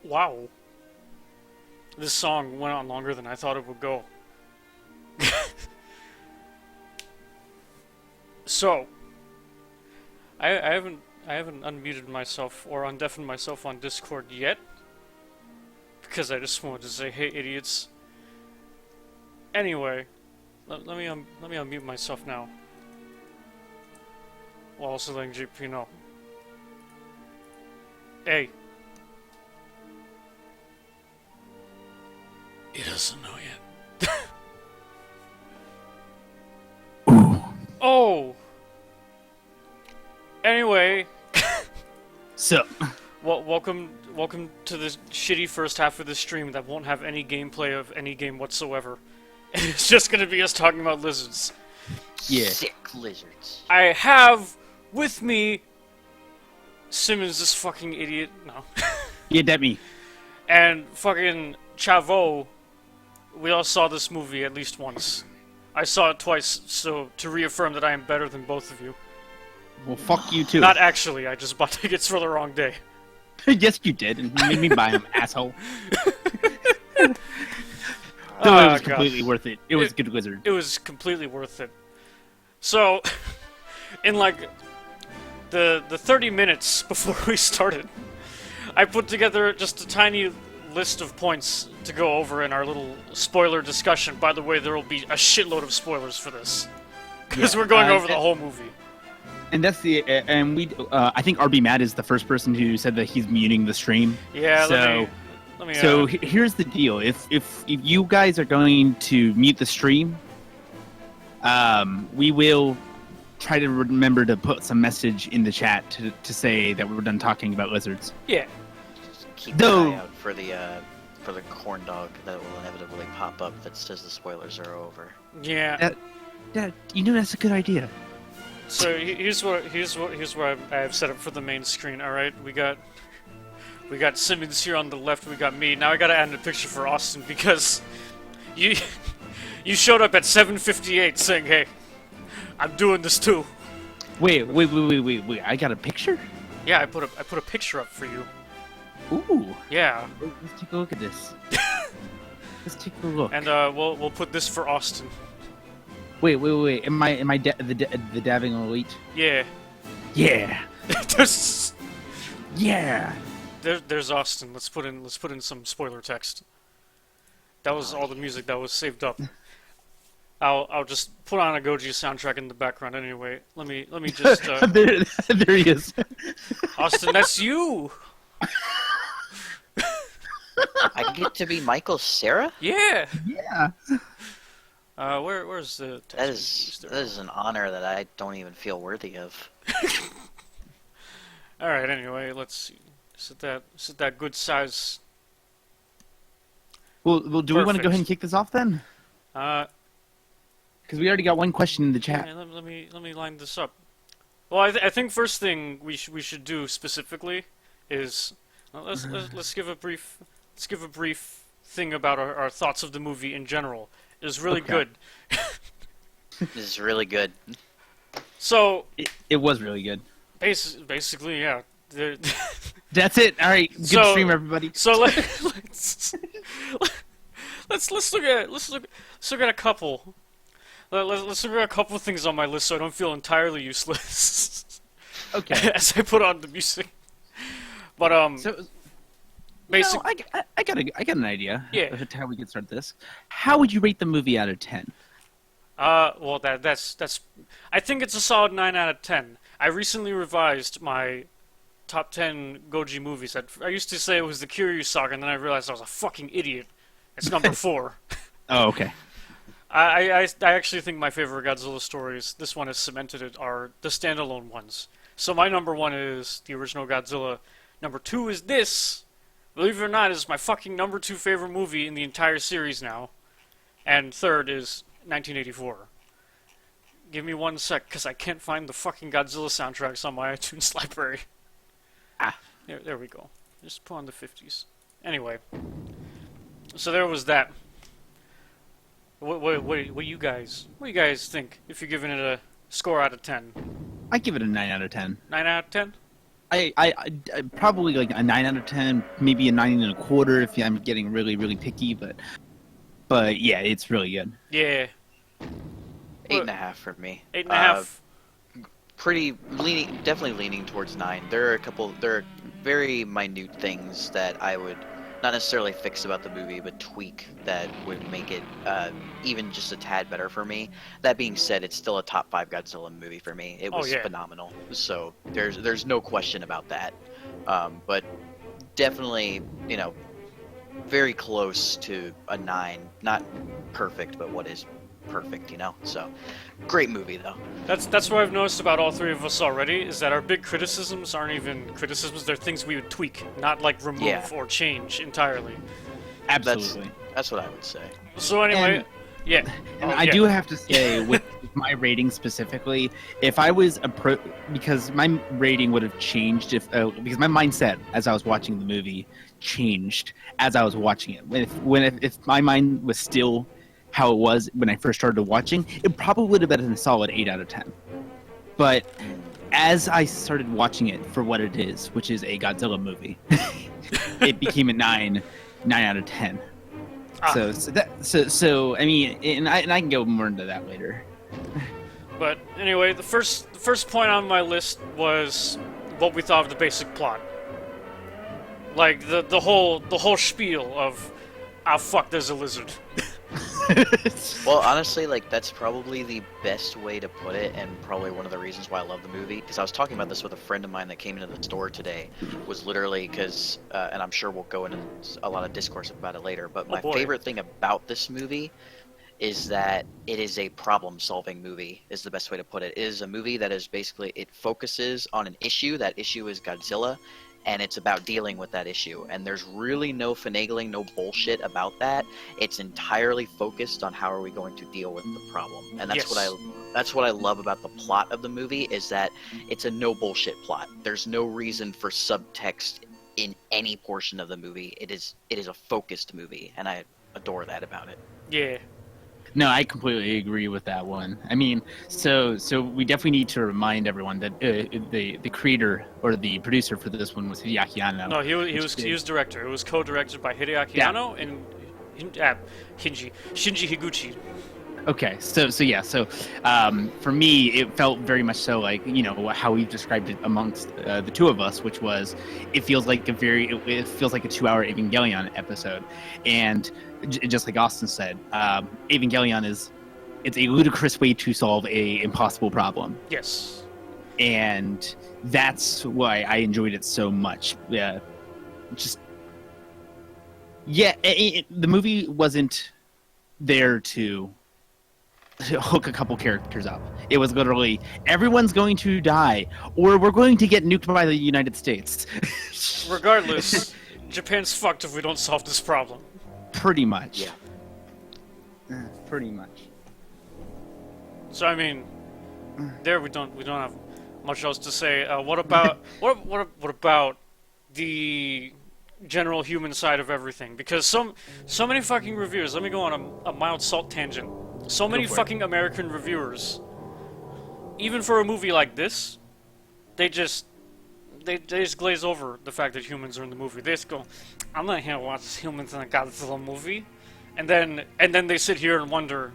Wow. This song went on longer than I thought it would go. So, I haven't unmuted myself or undeafened myself on Discord yet. Because I just wanted to say, hey idiots. Anyway, let me unmute myself now. While also letting JP know. Hey. He doesn't know yet. Ooh. Oh! Anyway. So. Well, welcome to the shitty first half of the stream that won't have any gameplay of any game whatsoever. It's just gonna be us talking about lizards. Yeah. Sick lizards. I have with me Simmons, this fucking idiot. No. Yeah, that me. And fucking Chavo. We all saw this movie at least once. I saw it twice, so to reaffirm that I am better than both of you. Well, fuck you too. Not actually, I just bought tickets for the wrong day. Yes, you did, and you made me buy them, asshole. Oh, No, it was God. completely worth it. It was a good wizard. It was completely worth it. So, in like the 30 minutes before we started, I put together just a tiny list of points to go over in our little spoiler discussion. By the way, there will be a shitload of spoilers for this. Because Yeah, we're going over the whole movie. And that's the and we. I think RB Matt is the first person who said that he's muting the stream. Yeah, So, let me so here's the deal: if you guys are going to mute the stream, we will try to remember to put some message in the chat to say that we're done talking about lizards. yeah. Just keep Though- an eye out for the corn dog that will inevitably pop up that says the spoilers are over. Yeah. That that's a good idea. So here's what I have set up for the main screen. All right, we got Simmons here on the left. We got me. Now I gotta add in a picture for Austin because you showed up at 7:58 saying, "Hey, I'm doing this too." Wait! I got a picture. Yeah, I put a picture up for you. Ooh. Yeah, Let's take a look at this. Let's take a look. and we'll put this for Austin. Wait. Am I the dabbing elite? Yeah, Yeah. there's Yeah. there's Austin. Let's put in some spoiler text. That was all the music that was saved up. I'll just put on a Goji soundtrack in the background anyway. Let me just there he is. Austin, that's you. I get to be Michael Cera? Yeah. Yeah. Where's the text? That is an honor that I don't even feel worthy of. All right. Anyway, let's see. Is it that good size? Well, do we want to go Perfect. ahead and kick this off then? Uh, Because we already got one question in the chat. yeah, let me line this up. Well, I think first thing we should do specifically is let's give a brief thing about our thoughts of the movie in general. It was really Okay. good. This is really good. So It was really good. basically, yeah. That's it. All right. Good So- stream, everybody. So let's look at a couple. Let's look at a couple things on my list so I don't feel entirely useless Okay. as I put on the music. But So, basic. I got an idea. Yeah. Of how we could start this. How would you rate the movie out of 10? Well, that's. I think it's a solid 9 out of 10. I recently revised my top 10 Goji movies. I used to say it was the Kiryu Saga, and then I realized I was a fucking idiot. It's number 4. Oh, okay. I actually think my favorite Godzilla stories, this one has cemented it, are the standalone ones. So my number 1 is the original Godzilla. Number 2 is this. Believe it or not, is my fucking number 2 favorite movie in the entire series now. And third is 1984. Give me 1 sec, because I can't find the fucking Godzilla soundtracks on my iTunes library. Ah. There we go. Just put on the 50s. Anyway. So there was that. What do you guys think if you're giving it a score out of 10? I give it a 9 out of 10. 9 out of 10? I probably like a 9 out of 10, maybe a 9.25 if I'm getting really really picky, but yeah, it's really good. Yeah. 8.5 for me. 8.5. Pretty leaning, definitely leaning towards 9. There are very minute things that I would not necessarily fix about the movie, but tweak that would make it even just a tad better for me. That being said, it's still a top 5 Godzilla movie for me. It Oh, was yeah. phenomenal, so there's no question about that. But definitely, very close to a 9. Not perfect, but what is perfect, So great movie though. That's what I've noticed about all three of us already, is that our big criticisms aren't even criticisms, they're things we would tweak, not like remove Yeah. or change entirely. Absolutely. That's what I would say. So anyway, And- yeah. And Oh, I yeah. do have to say, with my rating specifically, if I was because my rating would have changed because my mindset as I was watching the movie changed as I was watching it. If my mind was still how it was when I first started watching, it probably would have been a solid 8 out of 10. But as I started watching it for what it is, which is a Godzilla movie, it became a 9 out of 10. Ah. So I mean, and I can go more into that later. But anyway, the first point on my list was what we thought of the basic plot. Like the whole spiel of, ah fuck, there's a lizard. Well, honestly, like that's probably the best way to put it, and probably one of the reasons why I love the movie. Because I was talking about this with a friend of mine that came into the store today. Was literally because, and I'm sure we'll go into a lot of discourse about it later. But my boy. favorite thing about this movie is that it is a problem-solving movie. Is the best way to put it. It is a movie that is basically it focuses on an issue. That issue is Godzilla. And it's about dealing with that issue. And there's really no finagling, no bullshit about that. It's entirely focused on how are we going to deal with the problem. And that's Yes. that's what I love about the plot of the movie is that it's a no bullshit plot. There's no reason for subtext in any portion of the movie. It is a focused movie, and I adore that about it. Yeah. No, I completely agree with that one. I mean, so we definitely need to remind everyone that the creator or the producer for this one was Hideaki Anno. No, he was director. It was co-directed by Hideaki Yeah. Anno and Shinji Higuchi. Okay, so for me, it felt very much so like how we've described it amongst the two of us, which was it feels like it feels like a 2-hour Evangelion episode, and just like Austin said, Evangelion it's a ludicrous way to solve a impossible problem, Yes. and that's why I enjoyed it so much. The movie wasn't there to hook a couple characters up. It was literally everyone's going to die, or we're going to get nuked by the United States. Regardless, Japan's fucked if we don't solve this problem. Pretty much. Yeah. Pretty much. So I mean, there we don't have much else to say. What about what about the general human side of everything? Because so many fucking reviewers. Let me go on a mild salt tangent. So many for it. fucking American reviewers, even for a movie like this, they just glaze over the fact that humans are in the movie. They just go, "I'm not here to watch humans in a Godzilla movie," and then they sit here and wonder,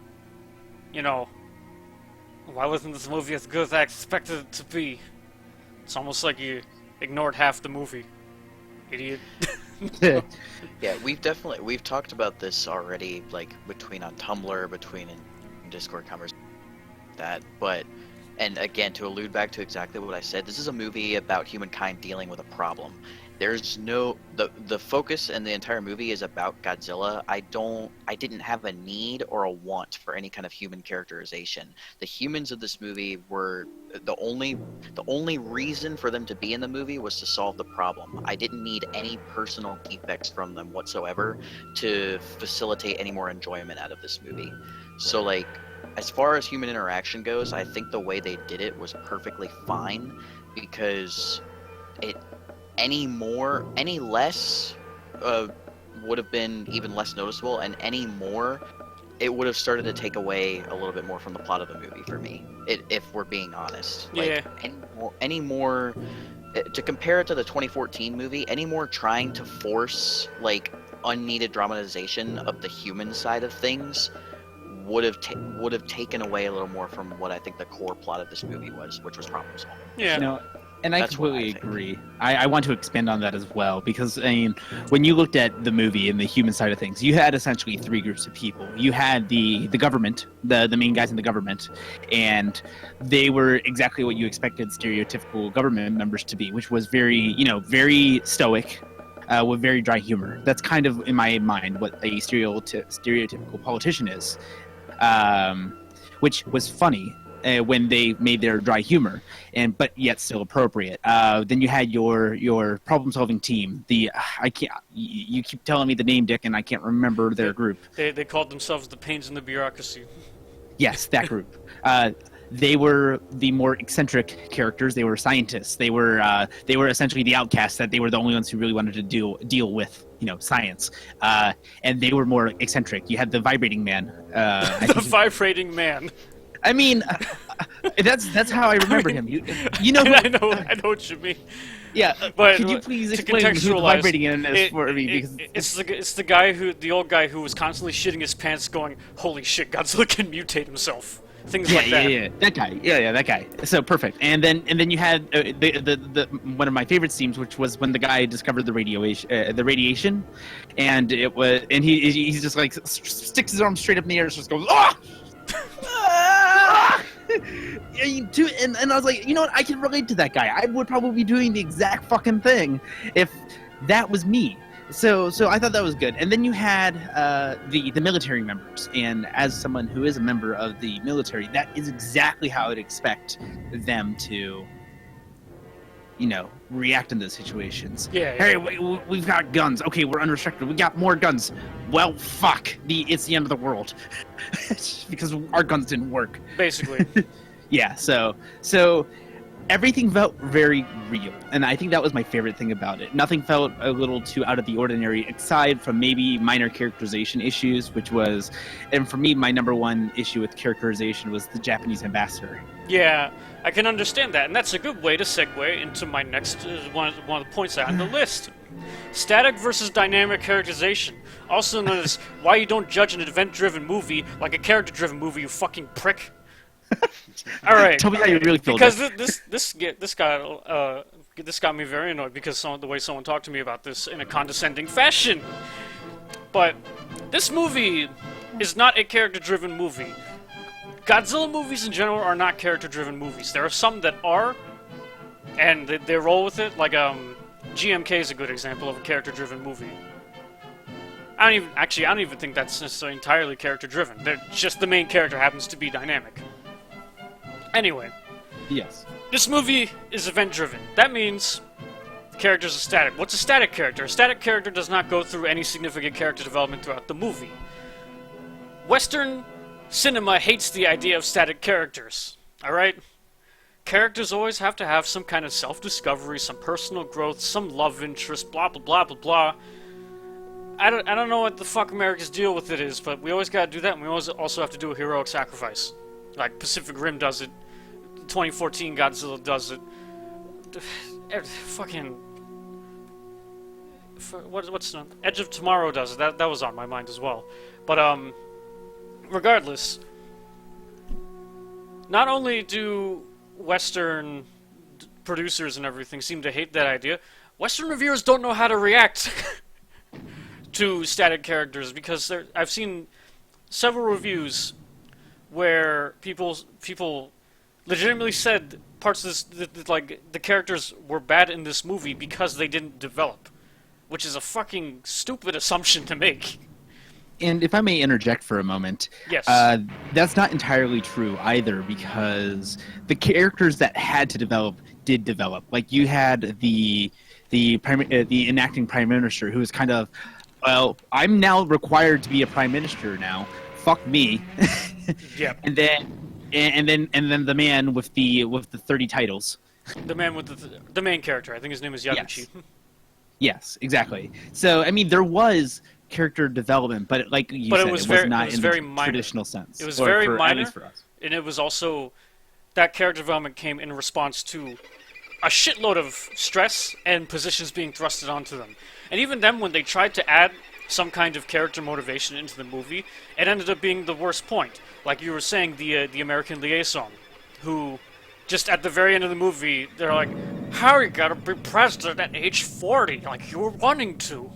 why wasn't this movie as good as I expected it to be? It's almost like you ignored half the movie, idiot. Yeah, we've talked about this already, like between on Tumblr, between in Discord conversations, and again to allude back to exactly what I said, this is a movie about humankind dealing with a problem. There's no the focus in the entire movie is about Godzilla. I didn't have a need or a want for any kind of human characterization. The humans of this movie were the only reason for them to be in the movie was to solve the problem. I didn't need any personal defects from them whatsoever to facilitate any more enjoyment out of this movie. So like as far as human interaction goes, I think the way they did it was perfectly fine because any less would have been even less noticeable, and any more it would have started to take away a little bit more from the plot of the movie for me, if we're being honest. Yeah. Any more to compare it to the 2014 movie, any more trying to force like unneeded dramatization of the human side of things would have taken away a little more from what I think the core plot of this movie was, which was problem solving. Yeah. You know, and I That's what completely I think. agree. I want to expand on that as well because I mean, when you looked at the movie and the human side of things, you had essentially three groups of people. You had the government, the main guys in the government, and they were exactly what you expected stereotypical government members to be, which was very stoic. With very dry humor. That's kind of, in my mind, what a stereotypical politician is, which was funny when they made their dry humor, but yet still appropriate. Then you had your problem-solving team. I can't. You keep telling me the name, Dick, and I can't remember their group. They called themselves the Pains in the Bureaucracy. Yes, that group. They were the more eccentric characters. They were scientists. They were essentially the outcasts. That they were the only ones who really wanted to deal with science. And they were more eccentric. You had the vibrating man. The vibrating man. I mean, that's how I remember him. You know. I know what you mean. Yeah, but could you please to explain who the contextualize, vibrating man is for me? Because it's the old guy who was constantly shitting his pants, going, "Holy shit, Godzilla can mutate himself." Things like that. Yeah, that guy. Yeah, that guy. So perfect. And then you had the one of my favorite scenes, which was when the guy discovered the radiation, and he's just like sticks his arm straight up in the air and just goes ah. And I was like, you know what? I can relate to that guy. I would probably be doing the exact fucking thing if that was me. So I thought that was good. And then you had the military members, and as someone who is a member of the military, that is exactly how I'd expect them to, react in those situations. Yeah. Hey, we've got guns. Okay, we're unrestricted. We got more guns. Well, fuck. It's the end of the world because our guns didn't work. Basically. Yeah. So everything felt very real, and I think that was my favorite thing about it. Nothing felt a little too out of the ordinary, aside from maybe minor characterization issues, and for me, my number one issue with characterization was the Japanese ambassador. Yeah, I can understand that, and that's a good way to segue into my next one of the points on the list. Static versus dynamic characterization, also known as why you don't judge an event-driven movie like a character-driven movie, you fucking prick. All right. Tell me how you really feel. Because this got me very annoyed because the way someone talked to me about this in a condescending fashion. But this movie is not a character-driven movie. Godzilla movies in general are not character-driven movies. There are some that are, and they roll with it. Like GMK is a good example of a character-driven movie. I don't even think that's necessarily entirely character-driven. Just the main character happens to be dynamic. Anyway. Yes. This movie is event-driven. That means characters are static. What's a static character? A static character does not go through any significant character development throughout the movie. Western cinema hates the idea of static characters. Alright? Characters always have to have some kind of self-discovery, some personal growth, some love interest, blah blah blah blah blah. I don't know what the fuck America's deal with it is, but we always gotta do that, and we always also have to do a heroic sacrifice. Like Pacific Rim does it, 2014 Godzilla does it. Fucking what's Edge of Tomorrow does it. That was on my mind as well. But regardless, not only do Western producers and everything seem to hate that idea, Western reviewers don't know how to react to static characters, because I've seen several reviews where people legitimately said parts of this, like the characters were bad in this movie because they didn't develop, which is a fucking stupid assumption to make. And if I may interject for a moment, Yes. That's not entirely true either, because the characters that had to develop did develop. Like you had the enacting prime minister who was kind of, well, I'm now required to be a prime minister now. Fuck me. Yeah. And then the man with the 30 titles. The man with the main character, I think his name is Yaguchi. Yes, exactly. So I mean, there was character development, but like you said, it was not in the traditional sense. It was very minor, at least for us. And it was also that character development came in response to a shitload of stress and positions being thrusted onto them. And even then, when they tried to add some kind of character motivation into the movie, it ended up being the worst point. Like you were saying, the American liaison, who just at the very end of the movie, they're like, Harry gotta be president at age 40, like you were wanting to.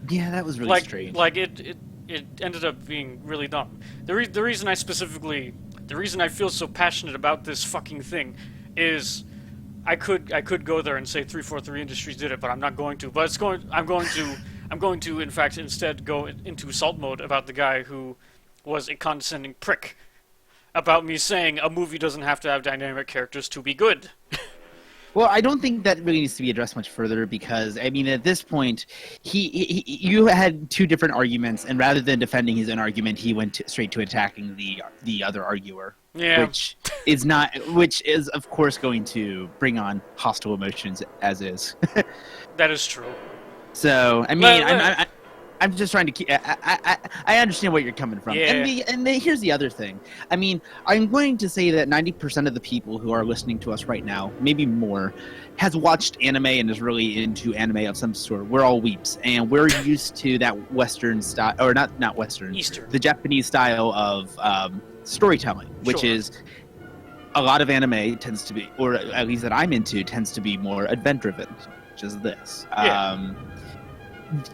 Yeah, that was really Like, strange. it ended up being really dumb. The reason the reason I feel so passionate about this fucking thing is I could go there and say 343 Industries did it, but I'm not going to. But I'm going to in fact instead go into salt mode about the guy who was a condescending prick about me saying a movie doesn't have to have dynamic characters to be good. Well, I don't think that really needs to be addressed much further because, I mean, at this point, you had two different arguments, and rather than defending his own argument, he went straight to attacking the other arguer, Yeah. which is of course going to bring on hostile emotions as is. That is true. So, I mean, But- I'm just trying to keep. I understand where you're coming from, Yeah. Here's the other thing. I mean, I'm going to say that 90% of the people who are listening to us right now, maybe more, has watched anime and is really into anime of some sort. We're all weeps, and we're used to that Western style, or not Western, Eastern. the Japanese style of storytelling, which Sure. is a lot of anime tends to be, or at least that I'm into, tends to be more event-driven, which is this. Yeah.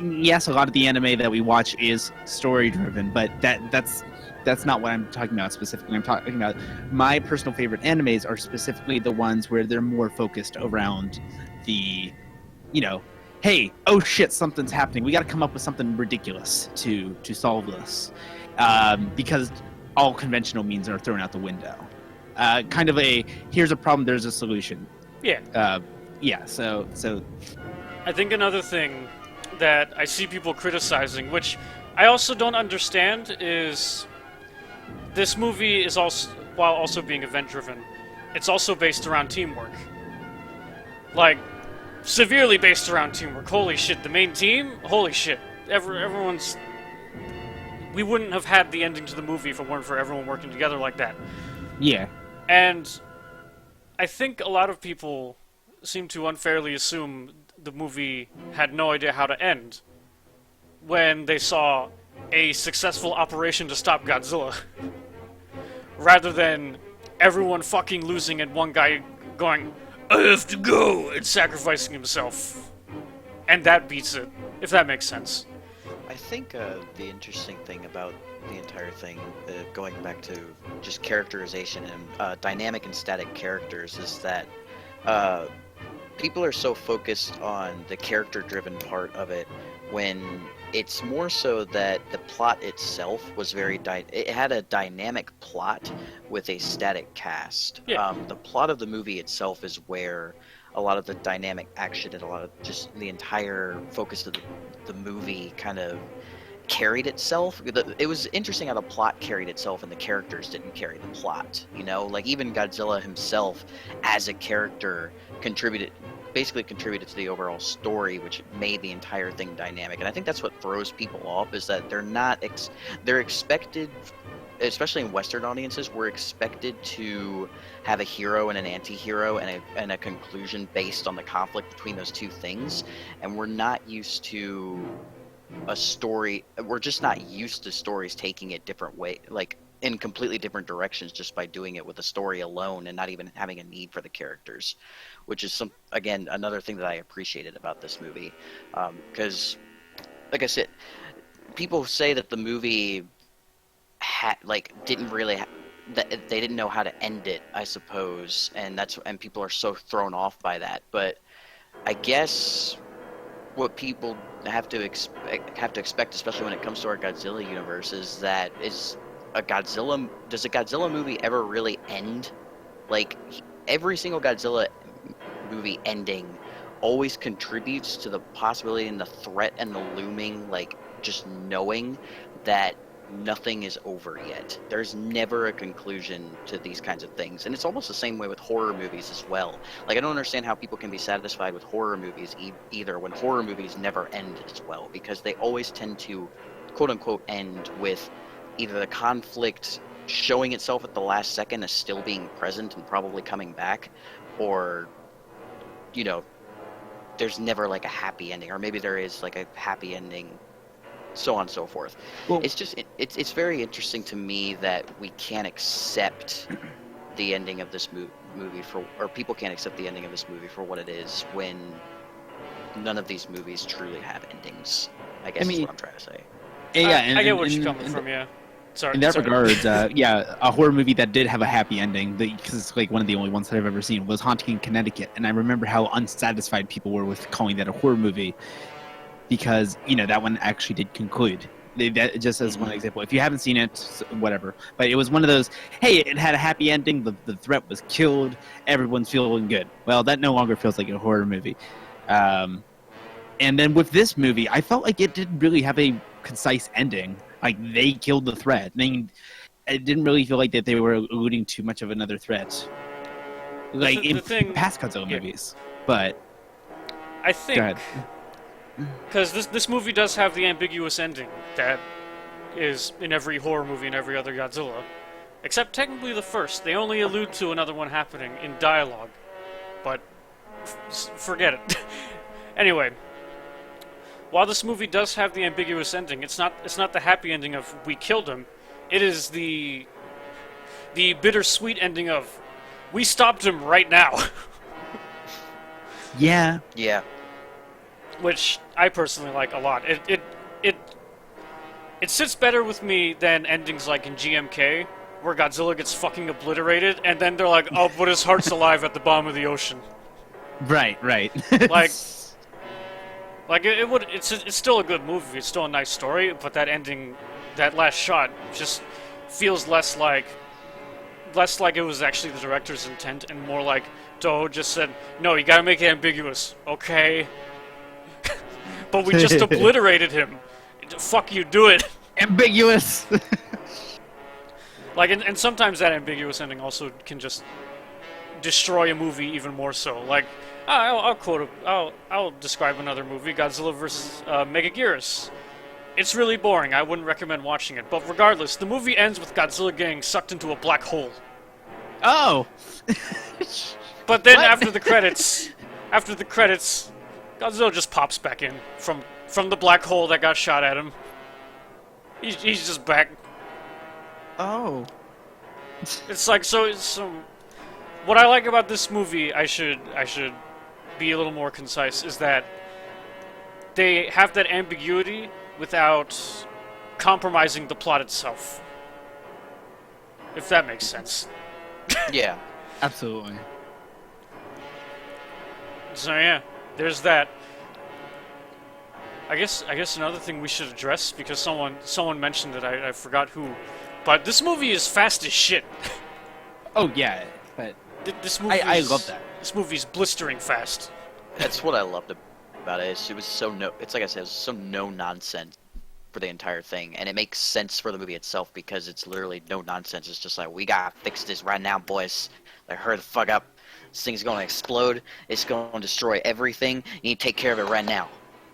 Yes, a lot of the anime that we watch is story-driven, but that's not what I'm talking about specifically. I'm talking about my personal favorite animes are specifically the ones where they're more focused around the, hey, oh shit, something's happening. We got to come up with something ridiculous to solve this, because all conventional means are thrown out the window. Kind of a here's a problem, there's a solution. Yeah. So I think another thing that I see people criticizing, which I also don't understand, is this movie is also, while also being event-driven, it's also based around teamwork. Like, severely based around teamwork. Holy shit, the main team? Holy shit. Everyone's... We wouldn't have had the ending to the movie if it weren't for everyone working together like that. yeah. And I think a lot of people seem to unfairly assume the movie had no idea how to end when they saw a successful operation to stop Godzilla. Rather than everyone fucking losing and one guy going, I have to go, and sacrificing himself. And that beats it, if that makes sense. I think the interesting thing about the entire thing, going back to just characterization and dynamic and static characters, is that people are so focused on the character-driven part of it when it's more so that the plot itself was it had a dynamic plot with a static cast. Yeah. The plot of the movie itself is where a lot of the dynamic action and a lot of just the entire focus of the movie kind of carried itself. It was interesting how the plot carried itself and the characters didn't carry the plot. Like even Godzilla himself as a character basically contributed to the overall story, which made the entire thing dynamic. And I think that's what throws people off, is that they're expected, especially in Western audiences, we're expected to have a hero and an anti-hero and a conclusion based on the conflict between those two things, and we're not used to a story. We're just not used to stories taking it different way, like in completely different directions, just by doing it with a story alone and not even having a need for the characters, which is another thing that I appreciated about this movie, because like I said, people say that the movie that they didn't know how to end it, I suppose, and people are so thrown off by that. But I guess what people have to expect, especially when it comes to our Godzilla universe, does a Godzilla movie ever really end? Like, every single Godzilla movie ending always contributes to the possibility and the threat and the looming, like, just knowing that nothing is over yet. There's never a conclusion to these kinds of things. And it's almost the same way with horror movies as well. Like, I don't understand how people can be satisfied with horror movies either, when horror movies never end as well, because they always tend to, quote unquote, end with either the conflict showing itself at the last second as still being present and probably coming back, or you know, there's never like a happy ending, or maybe there is like a happy ending, so on and so forth. Well, It's just it's very interesting to me that we can't accept the ending of this movie for, or people can't accept the ending of this movie for what it is, when none of these movies truly have endings. I guess is what I'm trying to say. yeah, I get what you're coming from. Yeah. Sorry. In that sorry. regards, yeah, a horror movie that did have a happy ending, because it's like one of the only ones that I've ever seen, was Haunting in Connecticut. And I remember how unsatisfied people were with calling that a horror movie, because, you know, that one actually did conclude. That, just as one example. If you haven't seen it, whatever. But it was one of those, hey, it had a happy ending, the threat was killed, everyone's feeling good. Well, that no longer feels like a horror movie. And then with this movie, I felt like it didn't really have a concise ending. Like, they killed the threat. I mean, it didn't really feel like that they were alluding to much of another threat, like in past Godzilla movies. But I think, because this movie does have the ambiguous ending that is in every horror movie and every other Godzilla, except technically the first. They only allude to another one happening in dialogue, but forget it. Anyway. While this movie does have the ambiguous ending, it's not the happy ending of we killed him. It is the bittersweet ending of we stopped him right now. Yeah. Yeah. Which I personally like a lot. It sits better with me than endings like in GMK, where Godzilla gets fucking obliterated, and then they're like, oh, but his heart's alive at the bottom of the ocean. Right. Like, it's still a good movie, it's still a nice story, but that ending, that last shot, just feels less like it was actually the director's intent, and more like Toho just said, no, you gotta make it ambiguous, okay? But we just obliterated him. Fuck you, do it. Ambiguous! Like, and sometimes that ambiguous ending also can just destroy a movie even more so. Like, I'll describe another movie, Godzilla vs. Megaguirus. It's really boring. I wouldn't recommend watching it. But regardless, the movie ends with Godzilla getting sucked into a black hole. Oh. But then after the credits, Godzilla just pops back in from the black hole that got shot at him. He's just back. Oh. It's like so. What I like about this movie, I should be a little more concise, is that they have that ambiguity without compromising the plot itself. If that makes sense. Yeah. Absolutely. So yeah, there's that. I guess another thing we should address, because someone mentioned it, I forgot who, but this movie is fast as shit. Oh yeah, but this movie I love that. This movie's blistering fast. That's what I loved about it. It was so it's like I said, it was so no nonsense for the entire thing, and it makes sense for the movie itself because it's literally no nonsense. It's just like, we gotta fix this right now, boys. Like, hurry the fuck up. This thing's gonna explode. It's gonna destroy everything. You need to take care of it right now.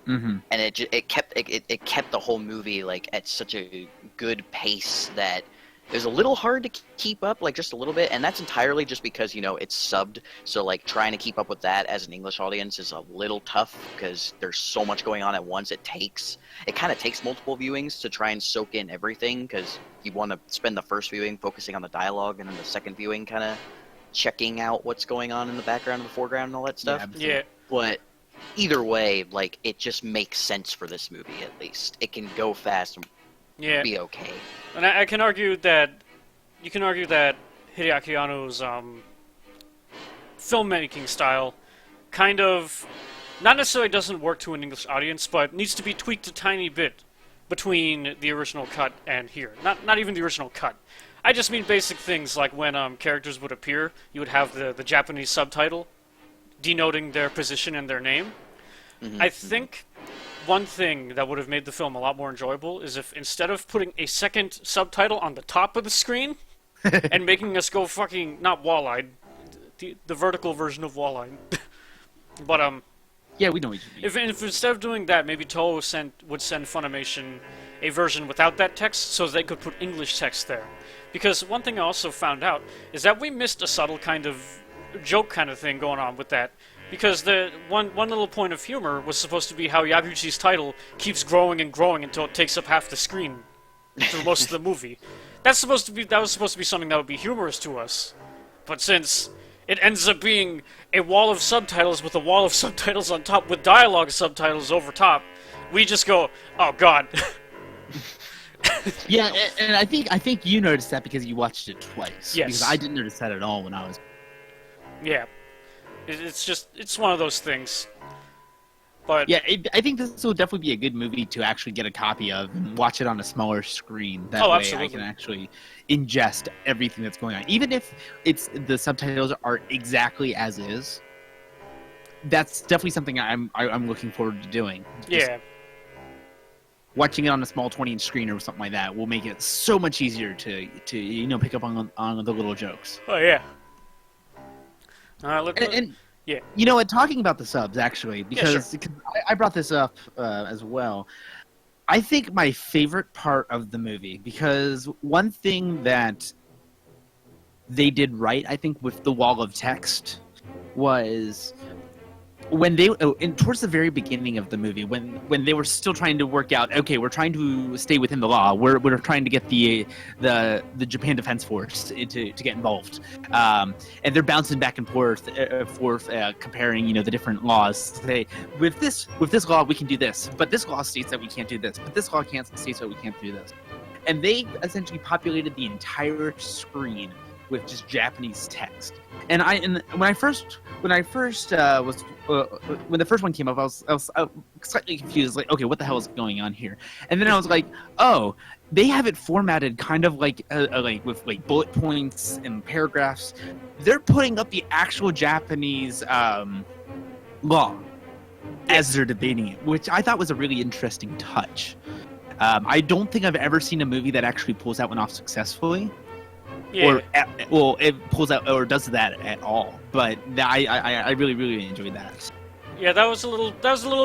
Mm-hmm. And it kept the whole movie like at such a good pace that it was a little hard to keep up, like just a little bit, and that's entirely just because, you know, it's subbed, so like trying to keep up with that as an English audience is a little tough because there's so much going on at once. It kind of takes multiple viewings to try and soak in everything, because you want to spend the first viewing focusing on the dialogue, and then the second viewing kind of checking out what's going on in the background and the foreground and all that stuff. Yeah. But either way, like, it just makes sense for this movie. At least it can go fast and be okay. And I can argue that Hideaki Anno's filmmaking style kind of not necessarily doesn't work to an English audience, but needs to be tweaked a tiny bit between the original cut and here. Not even the original cut. I just mean basic things like when characters would appear, you would have the Japanese subtitle denoting their position and their name. Mm-hmm. I think one thing that would have made the film a lot more enjoyable is if instead of putting a second subtitle on the top of the screen and making us go fucking, not wall-eyed, the vertical version of wall-eyed, but yeah, we know what you mean. If instead of doing that, maybe Toho would send Funimation a version without that text so they could put English text there. Because one thing I also found out is that we missed a subtle kind of joke kind of thing going on with that. Because the one little point of humor was supposed to be how Yaguchi's title keeps growing and growing until it takes up half the screen through most of the movie. That was supposed to be something that would be humorous to us. But since it ends up being a wall of subtitles with a wall of subtitles on top with dialogue subtitles over top, we just go, oh god. Yeah, and I think you noticed that because you watched it twice. Yes. Because I didn't notice that at all when I was. Yeah. It's one of those things. But Yeah, I think this will definitely be a good movie to actually get a copy of and watch it on a smaller screen. That way absolutely. I can actually ingest everything that's going on. Even if the subtitles are exactly as is, that's definitely something I'm looking forward to doing. Just yeah. watching it on a small 20-inch screen or something like that will make it so much easier to pick up on the little jokes. Oh yeah. And yeah. you know what? Talking about the subs, actually, because I brought this up as well. I think my favorite part of the movie, because one thing that they did right, I think, with the wall of text was when towards the very beginning of the movie, when they were still trying to work out, okay, we're trying to stay within the law. We're trying to get the Japan Defense Force to get involved, and they're bouncing back and forth, comparing the different laws. To say with this law we can do this, but this law states that we can't do this, but this law states that we can't do this, and they essentially populated the entire screen with just Japanese text. And when the first one came up, I was slightly confused, like, okay, what the hell is going on here? And then I was like, oh, they have it formatted kind of like with like bullet points and paragraphs. They're putting up the actual Japanese law as they're debating it, which I thought was a really interesting touch. I don't think I've ever seen a movie that actually pulls that one off successfully. Yeah. Or it pulls out or does that at all. But I really, really enjoyed that. Yeah, that was a little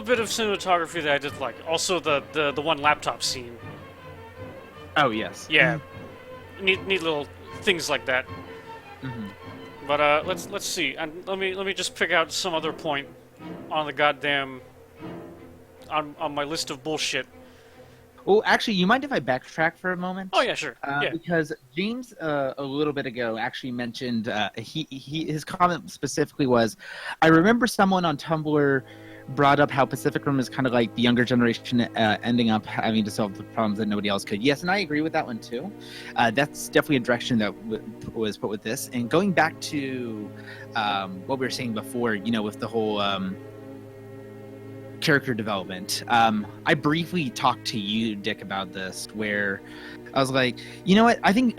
bit of cinematography that I did like. Also the one laptop scene. Oh yes. Yeah. Neat little things like that. Mm-hmm. But let's see. And let me just pick out some other point on the goddamn on my list of bullshit. Well, actually, you mind if I backtrack for a moment? Oh yeah, sure. Yeah. Because James a little bit ago actually mentioned his comment specifically was, I remember someone on Tumblr brought up how Pacific Rim is kind of like the younger generation ending up having to solve the problems that nobody else could. Yes, and I agree with that one too. That's definitely a direction that was put with this. And going back to what we were saying before, with the whole character development. I briefly talked to you, Dick, about this, where I was like, you know what? I think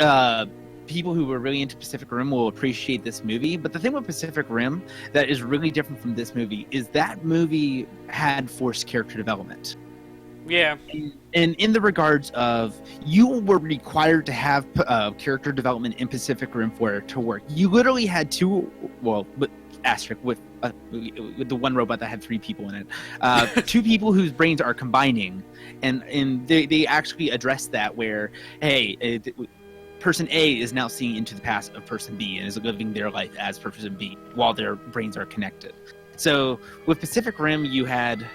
people who were really into Pacific Rim will appreciate this movie. But the thing with Pacific Rim that is really different from this movie is that movie had forced character development. Yeah. And in the regards of, you were required to have character development in Pacific Rim for it to work. You literally had with the one robot that had 3 people in it, 2 people whose brains are combining, and they actually address that where, hey, person A is now seeing into the past of person B and is living their life as person B while their brains are connected. So with Pacific Rim, you had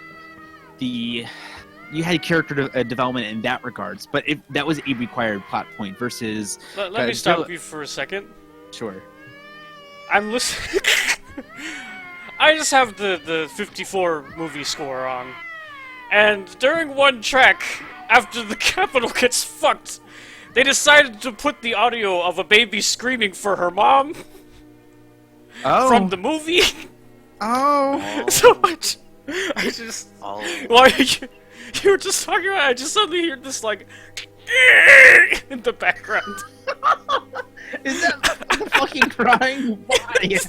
character development in that regards, but that was a required plot point versus. Let me stop you for a second. Sure. I'm listening. I just have the 54 movie score on, and during one track, after the Capitol gets fucked, they decided to put the audio of a baby screaming for her mom from the movie. Oh. So much. I just. Oh. While you were just talking about it, I just suddenly hear this, like, in the background. Is that the fucking crying? Why?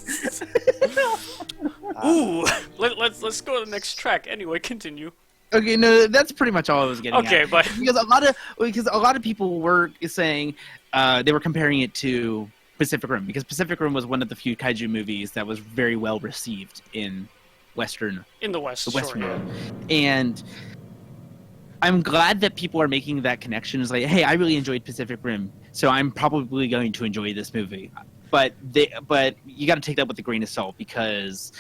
Ooh. Let's go to the next track. Anyway, continue. Okay, no, that's pretty much all I was getting Okay, at. but because a lot of people were saying they were comparing it to Pacific Rim, because Pacific Rim was one of the few kaiju movies that was very well received in the Western West, world. Yeah. And I'm glad that people are making that connection. It's like, hey, I really enjoyed Pacific Rim, so I'm probably going to enjoy this movie. But you got to take that with a grain of salt because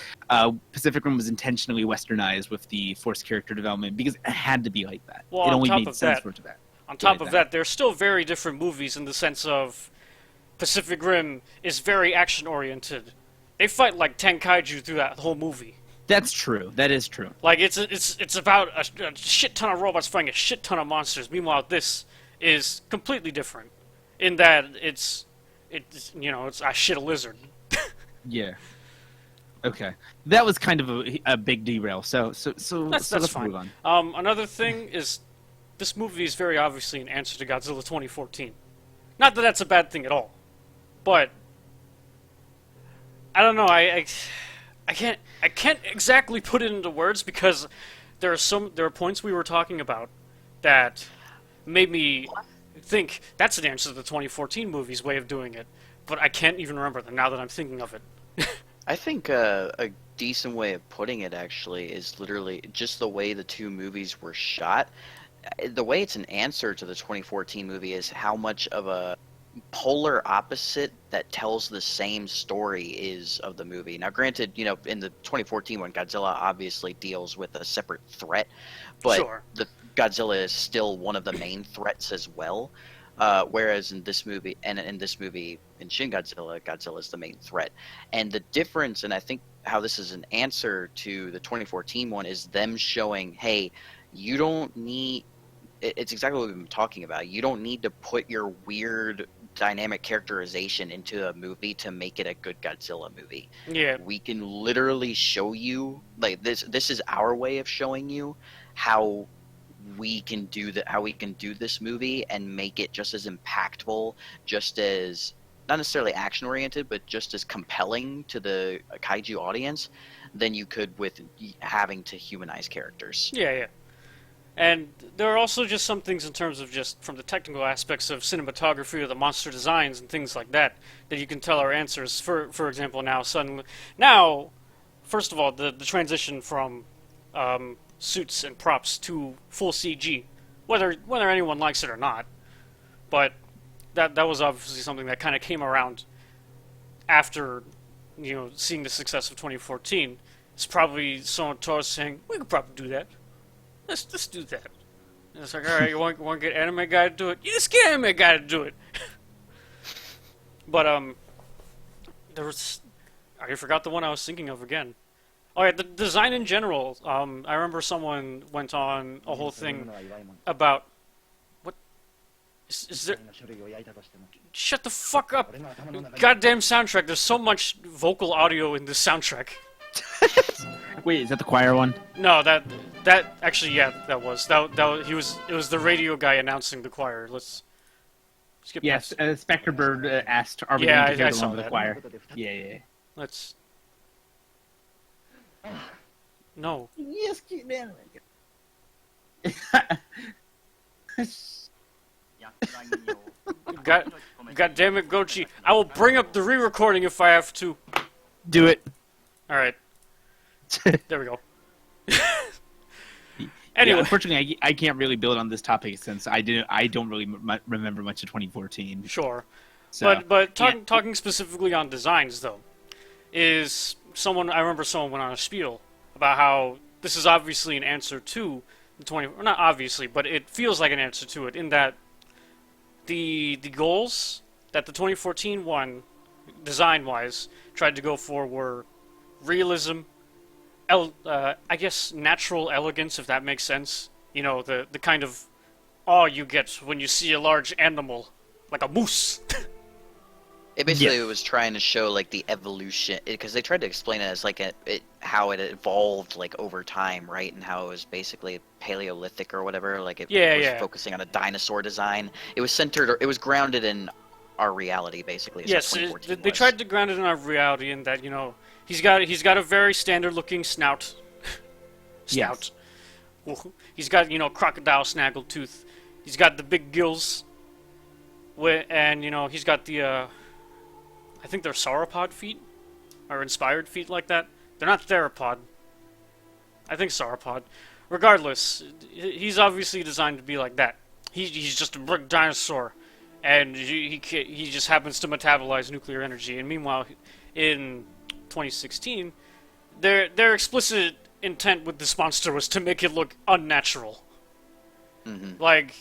Pacific Rim was intentionally westernized with the forced character development because it had to be like that. Well, It on only top made of sense that, for it to be. on top of that, they're still very different movies in the sense of Pacific Rim is very action oriented. They fight like 10 kaiju through that whole movie. That's true. That is true. Like it's about a shit ton of robots fighting a shit ton of monsters. Meanwhile, this is completely different in that it's it's a shit a lizard. Yeah. Okay. That was kind of a big derail. So That's let's fine. move on. Another thing is this movie is very obviously an answer to Godzilla 2014. Not that that's a bad thing at all, but I don't know. I can't exactly put it into words because there are points we were talking about that made me think that's an answer to the 2014 movie's way of doing it, but I can't even remember them now that I'm thinking of it. I think a decent way of putting it actually is literally just the way the two movies were shot. The way it's an answer to the 2014 movie is how much of a polar opposite that tells the same story is of the movie. Now, granted, in the 2014 one, Godzilla obviously deals with a separate threat, but Sure. the Godzilla is still one of the main threats as well. Whereas in this movie, in Shin Godzilla, Godzilla is the main threat. And the difference, and I think how this is an answer to the 2014 one, is them showing, hey, you don't need. It's exactly what we've been talking about. You don't need to put your weird dynamic characterization into a movie to make it a good Godzilla movie. Yeah. We can literally show you, like, this is our way of showing you how we can do this movie and make it just as impactful, just as not necessarily action oriented, but just as compelling to the kaiju audience than you could with having to humanize characters. Yeah. And there are also just some things in terms of just from the technical aspects of cinematography or the monster designs and things like that you can tell our answers. For example, now, first of all, the transition from suits and props to full CG, whether anyone likes it or not, but that was obviously something that kind of came around after seeing the success of 2014. It's probably someone to us saying we could probably do that. Let's do that. And it's like, all right, you want to get anime guy to do it? You just get anime guy to do it. But there was, I forgot the one I was thinking of again. Oh yeah, the design in general. I remember someone went on a whole thing about what is there. Shut the fuck up! Goddamn soundtrack. There's so much vocal audio in this soundtrack. Wait, is that the choir one? No, that actually, yeah, that was it was the radio guy announcing the choir. Let's skip. Yes, past. Spectre Bird asked, "Are we Yeah, going to hear I the saw one with the that. choir?" Yeah. Let's. No. Yes, God damn it, Gochi! I will bring up the re-recording if I have to. Do it. All right. There we go. Anyway, Anyway, unfortunately, I can't really build on this topic since I don't really remember much of 2014. sure. So, But talking specifically on designs though, is I remember someone went on a spiel about how this is obviously an answer to the 20, or not obviously, but it feels like an answer to it in that the goals that the 2014 one design wise tried to go for were realism, I guess natural elegance, if that makes sense. The kind of awe you get when you see a large animal, like a moose. It basically was trying to show like the evolution, because they tried to explain it as like how it evolved like over time, right? And how it was basically Paleolithic or whatever. Like it was focusing on a dinosaur design. It was it was grounded in our reality, basically. Yes, they tried to ground it in our reality in that he's got a very standard looking snout. Yes. He's got crocodile snaggletooth. He's got the big gills. And he's got the I think they're sauropod feet, or inspired feet like that. They're not theropod. I think sauropod. regardless, he's obviously designed to be like that. He's just a brick dinosaur, and he just happens to metabolize nuclear energy. And meanwhile, in 2016, their explicit intent with this monster was to make it look unnatural. Mm-hmm. Like,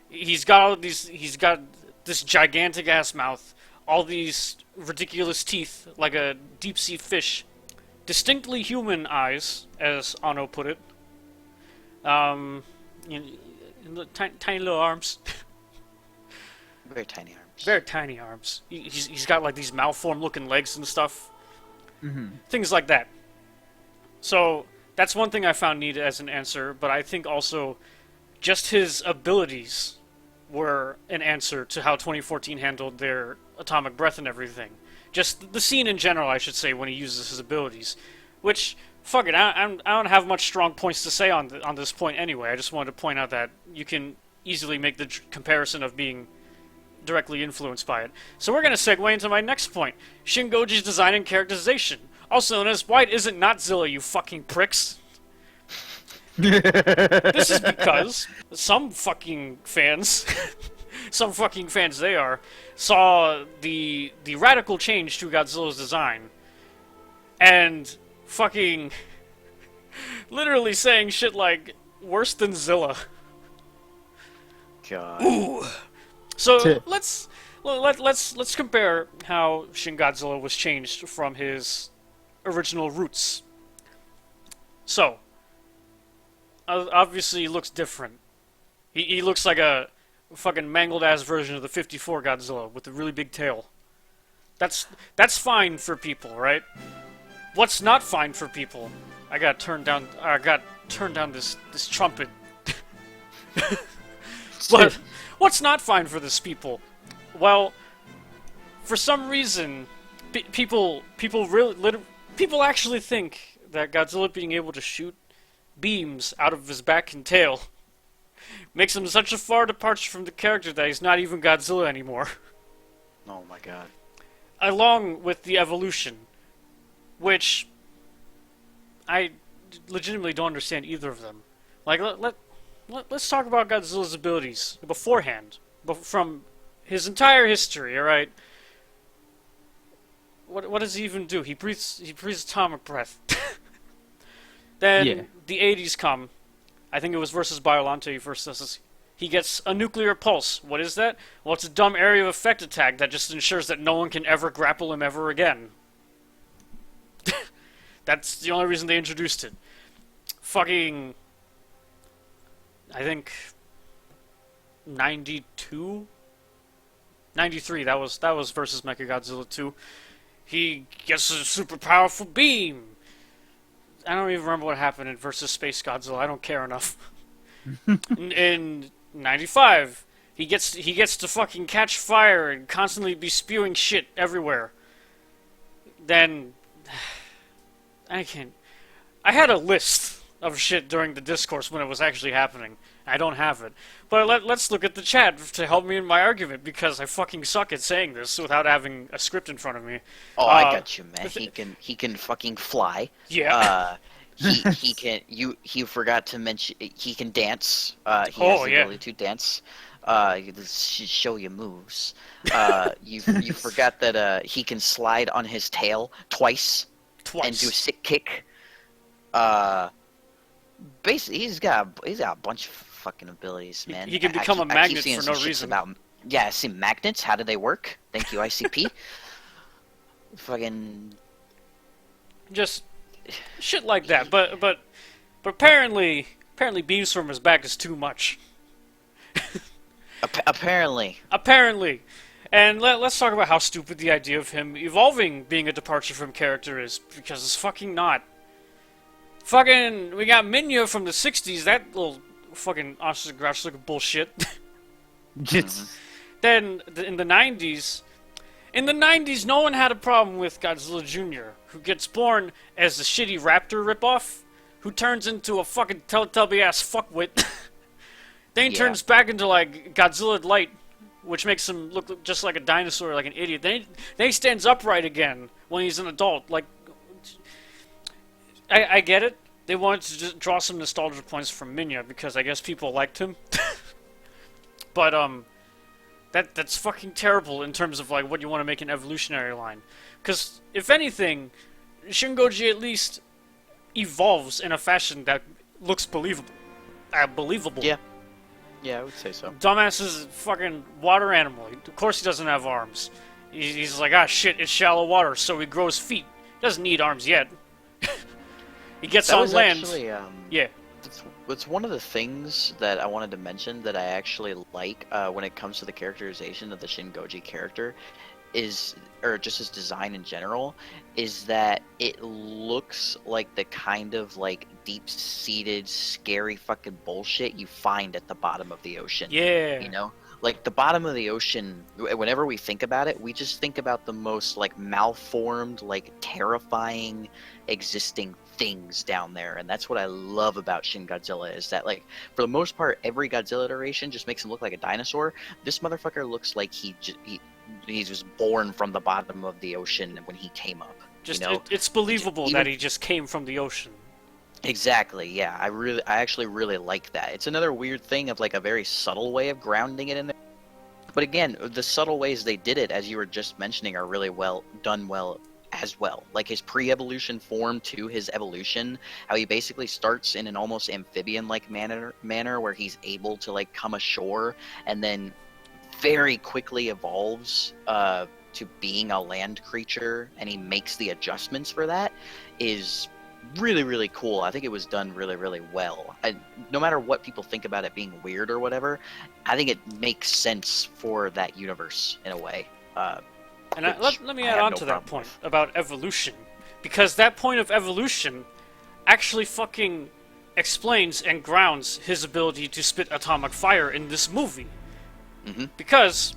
he's got this gigantic ass mouth, all these ridiculous teeth, like a deep sea fish, distinctly human eyes, as Anno put it. Tiny little arms. Very tiny arms. Very tiny arms. He's got like these malformed looking legs and stuff. Mm-hmm. Things like that. So that's one thing I found neat as an answer, but I think also just his abilities were an answer to how 2014 handled their atomic breath and everything. Just the scene in general, I should say, when he uses his abilities. Which, fuck it, I don't have much strong points to say on this point anyway. I just wanted to point out that you can easily make the comparison of being directly influenced by it. So we're going to segue into my next point. Shin Goji's design and characterization. Also known as, why isn't Notzilla, you fucking pricks? This is because some fucking fans, some fucking fans they are, saw the radical change to Godzilla's design, and fucking literally saying shit like, worse than Zilla. God. Ooh. So let's compare how Shin Godzilla was changed from his original roots. So, obviously he looks different. He looks like a fucking mangled ass version of the '54 Godzilla with a really big tail. That's fine for people, right? What's not fine for people? I got turned down this trumpet. But what's not fine for this people? Well, for some reason, people actually think that Godzilla being able to shoot beams out of his back and tail makes him such a far departure from the character that he's not even Godzilla anymore. Oh my god. Along with the evolution, which I legitimately don't understand either of them. Like, let's talk about Godzilla's abilities beforehand, from his entire history. All right. What does he even do? He breathes atomic breath. Then the 80s come. I think it was versus Biolante he first does this. He gets a nuclear pulse. What is that? Well, it's a dumb area of effect attack that just ensures that no one can ever grapple him ever again. That's the only reason they introduced it. Fucking, I think 92? 93, that was versus Mechagodzilla 2. He gets a super powerful beam. I don't even remember what happened in versus Space Godzilla. I don't care enough. in 95, he gets to fucking catch fire and constantly be spewing shit everywhere. Then I had a list of shit during the discourse when it was actually happening. I don't have it. But let's look at the chat to help me in my argument, because I fucking suck at saying this without having a script in front of me. Oh, I got you, man. He can fucking fly. Yeah. He forgot to mention he can dance. He has the ability to dance. Show you moves. You forgot that he can slide on his tail twice. And do a sick kick. Basically, he's got a bunch of fucking abilities, man. He can become a magnet for no reason. I see magnets. How do they work? Thank you, ICP. Fucking just shit like that. But apparently beams from his back is too much. Apparently. And let's talk about how stupid the idea of him evolving being a departure from character is, because it's fucking not. Fucking, we got Minya from the 60s, that little fucking ostrich grouch looking bullshit. Then, in the 90s, no one had a problem with Godzilla Jr., who gets born as a shitty raptor ripoff, who turns into a fucking Teletubby-ass fuckwit. Then he turns back into, like, Godzilla Light, which makes him look just like a dinosaur, like an idiot. Then he stands upright again when he's an adult. Like, I get it. they wanted to just draw some nostalgia points from Minya because I guess people liked him. But that's fucking terrible in terms of like what you want to make an evolutionary line. Because if anything, Shin Godzilla at least evolves in a fashion that looks believable. Believable. Yeah. Yeah, I would say so. Dumbass is a fucking water animal. Of course he doesn't have arms. He's like, ah, shit, it's shallow water, so he grows feet. He doesn't need arms yet. He gets That on was land. actually, Yeah. it's one of the things that I wanted to mention that I actually like when it comes to the characterization of the Shin Goji character or just his design in general, is that it looks like the kind of like deep-seated, scary fucking bullshit you find at the bottom of the ocean. Yeah. You know? Like, the bottom of the ocean, whenever we think about it, we just think about the most, like, malformed, like, terrifying existing things down there. And that's what I love about Shin Godzilla, is that, like, for the most part, every Godzilla iteration just makes him look like a dinosaur. This motherfucker looks like he was born from the bottom of the ocean when he came up. Just, you know? it's believable Even- that he just came from the ocean. Exactly, yeah. I actually really like that. It's another weird thing of like a very subtle way of grounding it in there. But again, the subtle ways they did it, as you were just mentioning, are really done well as well. Like his pre-evolution form to his evolution, how he basically starts in an almost amphibian-like manner where he's able to like come ashore and then very quickly evolves to being a land creature, and he makes the adjustments for that, is really, really cool. I think it was done really, really well. No matter what people think about it being weird or whatever, I think it makes sense for that universe in a way. And let me add on to that point about evolution. Because that point of evolution actually fucking explains and grounds his ability to spit atomic fire in this movie. Mm-hmm. Because,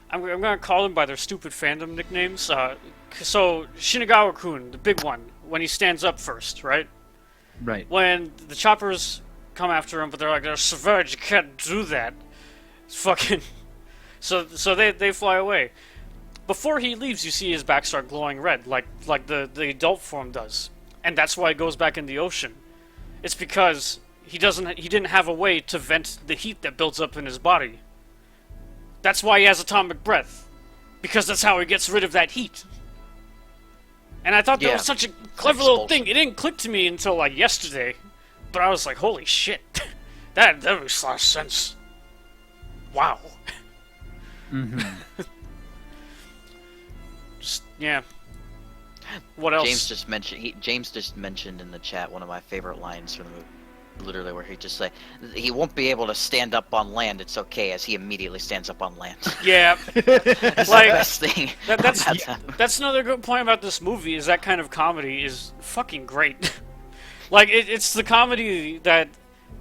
I'm going to call them by their stupid fandom nicknames. So, Shinagawa-kun, the big one, when he stands up first, right? Right. When the choppers come after him, but they're savage, you can't do that. It's fucking... So they fly away. Before he leaves, you see his back start glowing red, like the adult form does. And that's why he goes back in the ocean. It's because he didn't have a way to vent the heat that builds up in his body. That's why he has atomic breath. Because that's how he gets rid of that heat. And I thought that was such a clever little thing. It didn't click to me until, like, yesterday. But I was like, holy shit. that makes a lot of sense. Wow. Mm-hmm. Yeah. What else? James just mentioned in the chat one of my favorite lines from the movie. Literally, where he just say, he won't be able to stand up on land. It's okay, as he immediately stands up on land. Yeah. That's Like, the best thing. That's another good point about this movie, is that kind of comedy is fucking great. Like, it's the comedy that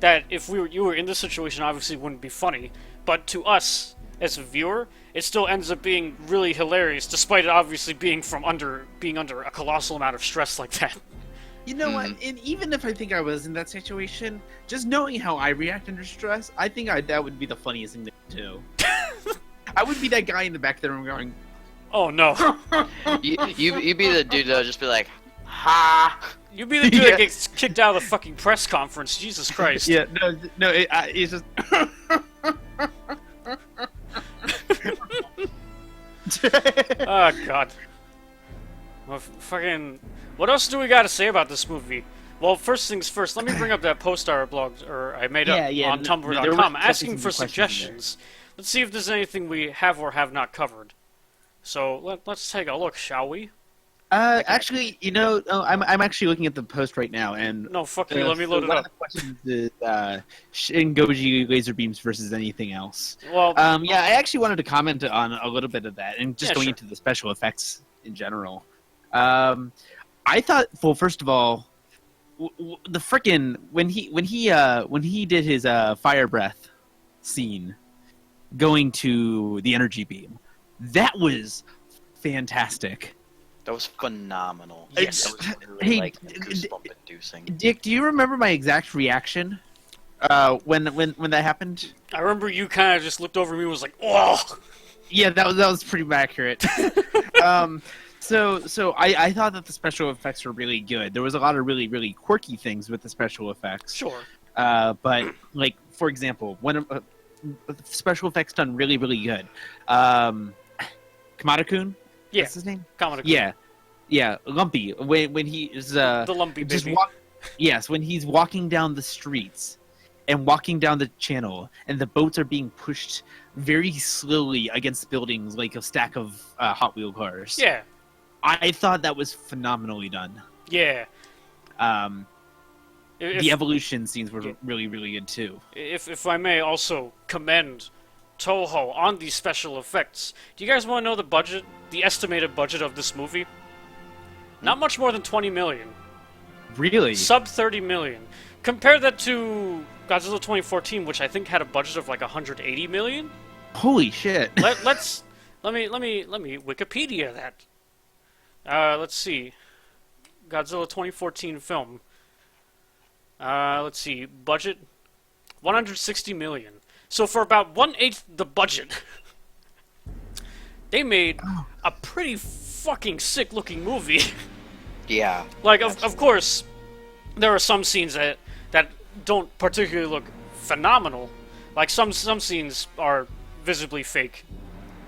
if you were in this situation, obviously wouldn't be funny. But to us, as a viewer, it still ends up being really hilarious, despite it obviously being under a colossal amount of stress like that. You know what? And even if I think I was in that situation, just knowing how I react under stress, I think that would be the funniest thing to do. I would be that guy in the back of the room going, "Oh no!" You'd be the dude that would just be like, "Ha!" You'd be the dude that gets kicked out of the fucking press conference. Jesus Christ! Yeah, no, it's just. Oh god. Well, fucking. What else do we got to say about this movie? Well, first things first, let me bring up that post I made up on Tumblr.com asking for suggestions. Let's see if there's anything we have or have not covered. So let's take a look, shall we? Actually, I'm actually looking at the post right now, and no, fuck you. Let me load it up. One of the questions is Shin Goji laser beams versus anything else. Well, yeah, I actually wanted to comment on a little bit of that, and just going sure. into the special effects in general. I thought, well, first of all, the frickin' when he did his fire breath scene, going to the energy beam, that was fantastic. That was phenomenal. Yes. That was really, goosebump inducing. Dick, do you remember my exact reaction when that happened? I remember you kind of just looked over me and was like, "Oh." Yeah, that was pretty accurate. I thought that the special effects were really good. There was a lot of really, really quirky things with the special effects. Sure. But like, for example, one of special effects done really, really good. Kamada-kun? Yeah. That's his name? Kamada-kun. Yeah. Lumpy. When he is The lumpy just baby. yes, when he's walking down the streets and walking down the channel, and the boats are being pushed very slowly against buildings like a stack of Hot Wheel cars. Yeah. I thought that was phenomenally done. Yeah. The evolution scenes were Yeah. really, really good too. If I may also commend Toho on these special effects. Do you guys want to know the estimated budget of this movie? Not much more than 20 million. Really? Sub 30 million. Compare that to Godzilla 2014, which I think had a budget of like 180 million. Holy shit! Let me Wikipedia that. Let's see. Godzilla 2014 film. Let's see. Budget 160 million. So for about 1/8 the budget, they made a pretty fucking sick looking movie. Yeah. Like, of course, there are some scenes that don't particularly look phenomenal. Like, some scenes are visibly fake.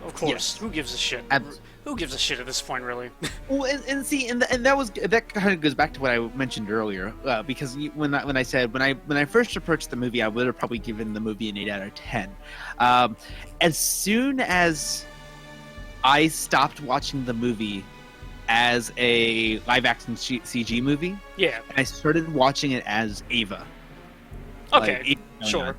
Of course, Yes. who gives a shit? Abs- Who gives a shit at this point, really? Well, and see, and that kind of goes back to what I mentioned earlier, because when I said when I first approached the movie, I would have probably given the movie an 8 out of 10. As soon as I stopped watching the movie as a live action CG movie, Yeah. and I started watching it as Ava. Okay. Ava going Sure. on,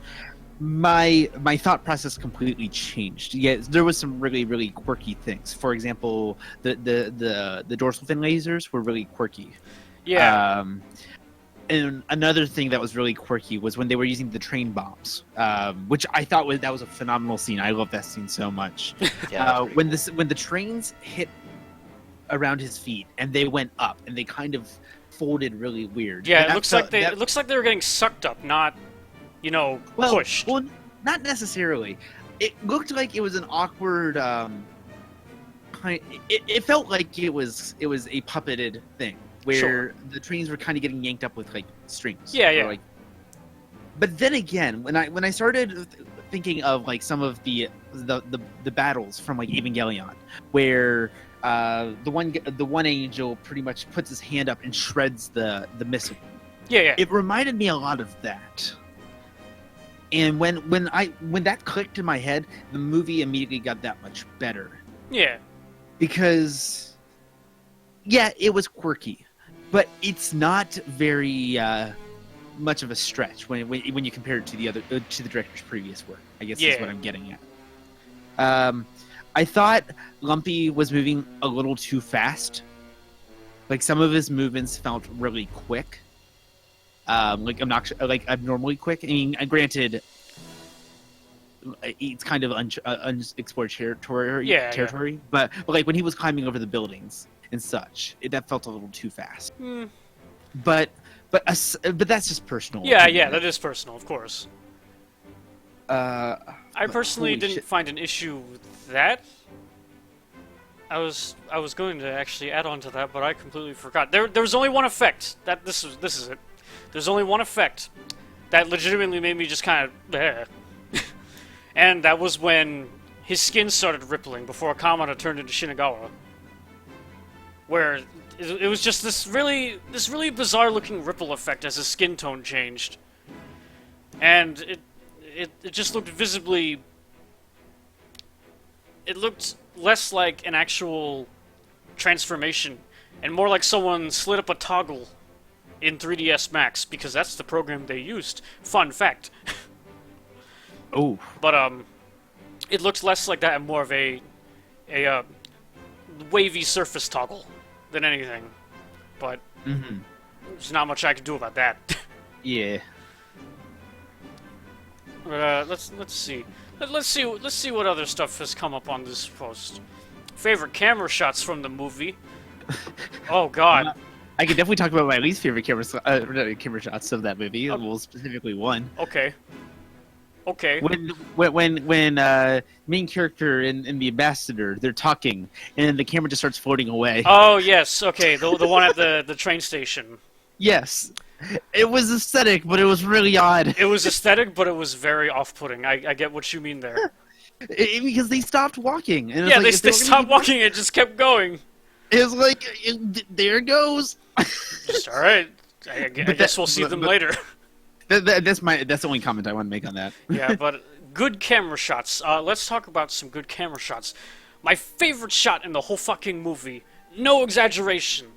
my thought process completely changed. Yeah, there was some really, really quirky things. For example, the dorsal fin lasers were really quirky. Yeah. And another thing that was really quirky was when they were using the train bombs, which I thought that was a phenomenal scene. I love that scene so much. Yeah. When the trains hit around his feet and they went up and they kind of folded really weird. Yeah. And It looks like they were getting sucked up, not, pushed. Well, not necessarily. It looked like it was an awkward. It felt like it was a puppeted thing where Sure. the trains were kind of getting yanked up with like strings. Yeah, or, yeah. like- but then again, when I started thinking of like some of the battles from like Evangelion, where the one angel pretty much puts his hand up and shreds the missile. Yeah. It reminded me a lot of that. And when that clicked in my head, the movie immediately got that much better. Yeah. Because yeah, it was quirky, but it's not very much of a stretch when you compare it to the director's previous work. I guess is Yeah. what I'm getting at. I thought Lumpy was moving a little too fast. Like some of his movements felt really quick. Like abnormally quick. I mean, granted, it's kind of unexplored territory. Yeah. But like when he was climbing over the buildings and such, that felt a little too fast. Hmm. But that's just personal. Yeah, opinion. that is personal, of course. Uh, I personally holy didn't shit. find an issue with that. I was going to actually add on to that, but I completely forgot. There was only one effect. This is it. There's only one effect that legitimately made me just kind of and that was when his skin started rippling before Kamada turned into Shinagawa. Where it was just this really bizarre looking ripple effect as his skin tone changed. And it just looked visibly... It looked less like an actual transformation, and more like someone slid up a toggle in 3ds Max, because that's the program they used. Fun fact. Oh, But, it looked less like that and more of a wavy surface toggle than anything. But there's not much I can do about that. yeah. Let's see. Let's see what other stuff has come up on this post. Favorite camera shots from the movie. Oh God. I could definitely talk about my least favorite camera shots of that movie. Well, specifically one. Okay. Okay. When main character and the ambassador, they're talking, and then the camera just starts floating away. Oh yes, okay, the one at the train station. Yes, it was aesthetic, but it was really odd. It was aesthetic, but it was very off-putting. I get what you mean there. Because they stopped walking, and Yeah, it's they like, stopped walking. It just kept going. It was like, there it goes. Just all right. I guess we'll see them later. That's the only comment I want to make on that. Yeah, but good camera shots. Let's talk about some good camera shots. My favorite shot in the whole fucking movie, no exaggeration,